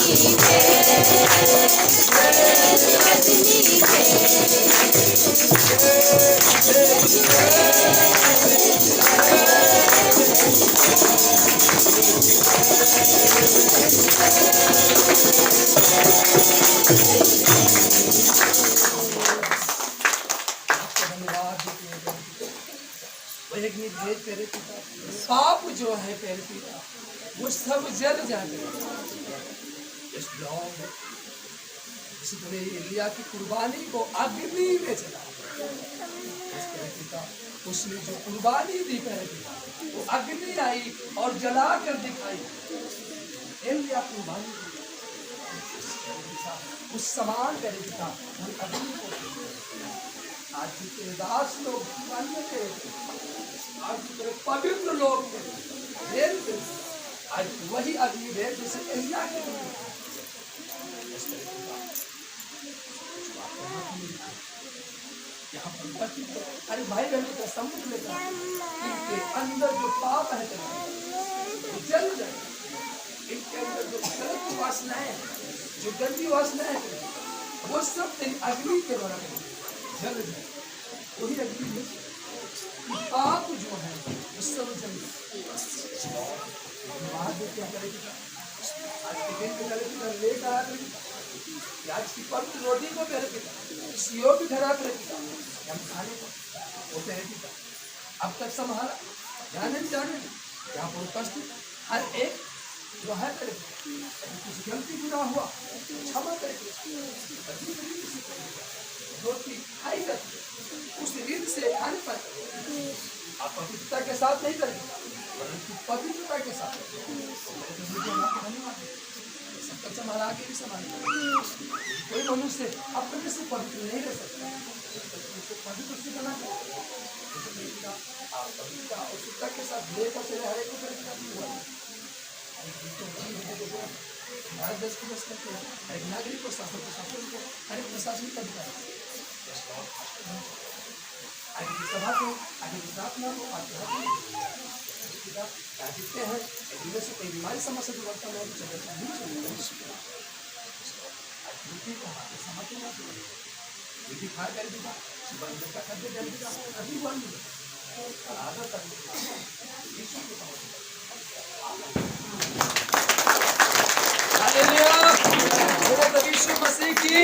धन्यवाद देते हैं प्यारे पिता। वो एक निर्भेद प्यारे पिता, पाप जो है प्यारे पिता, वो सब जल जाते इस लॉन्ग इसी तरह एलिया की कुर्बानी को अग्नि में चला इस प्यारे पिता, उसने जो कुर्बानी दी प्यारे पिता, वो अग्नि आई और जला कर दिखाई। एलिया कुर्बानी दी, उस समान प्यारे पिता वो अग्नि को आज जितने दास लोग मानने के, आज जितने पवित्र लोग थे, आज वही अग्नि है जैसे एलिया के लिए। यहाँ पर उपस्थित अरे भाई बहनों का समझ लेगा, इनके अंदर जो पाप है वो जल जाए, इनके अंदर जो गलत वासनाएं, जो गंदी वासनाएं, वो सब तेरी अग्नि के द्वारा जल जाए। वही अग्नि है, पाप जो है वो सब जल जाए। आज क्या करेगी, आज के दिन में करेगी, लेकर आ करेगी, आज की पवित्र रोटी को करेगी, सीओ भी धरा करेगी, हम खाने को वो करेगी। अब तक संभाला जाने जाने यहाँ पर उपस्थित हर एक जो है करेगी, कुछ गलती गुनाह हुआ क्षमा करेगी, रोटी खाई करके उस रीत से खाने पर आप पवित्रता के साथ नहीं करेंगे, परंतु पवित्रता के साथ सबका संभाला के भी संभाल। कोई मनुष्य अपने से पवित्र नहीं रह सकता, पवित्र से बना आप पवित्रता और शुद्धता के साथ लेकर चले, हर एक को पवित्रता भारत देश को बस करते हैं, हर एक नागरिक को, शासन प्रशासन को, हर एक प्रशासनिक अधिकारी आगे की सभा को, आगे की प्रार्थना को, आगे देखते हैं इनमें से कोई बीमारी समस्या जो वर्तमान में चल रही है, खा कर दिखा बंद का खाद्य जल दिखा अभी बंद आदत हालेलुया, यीशु मसीह की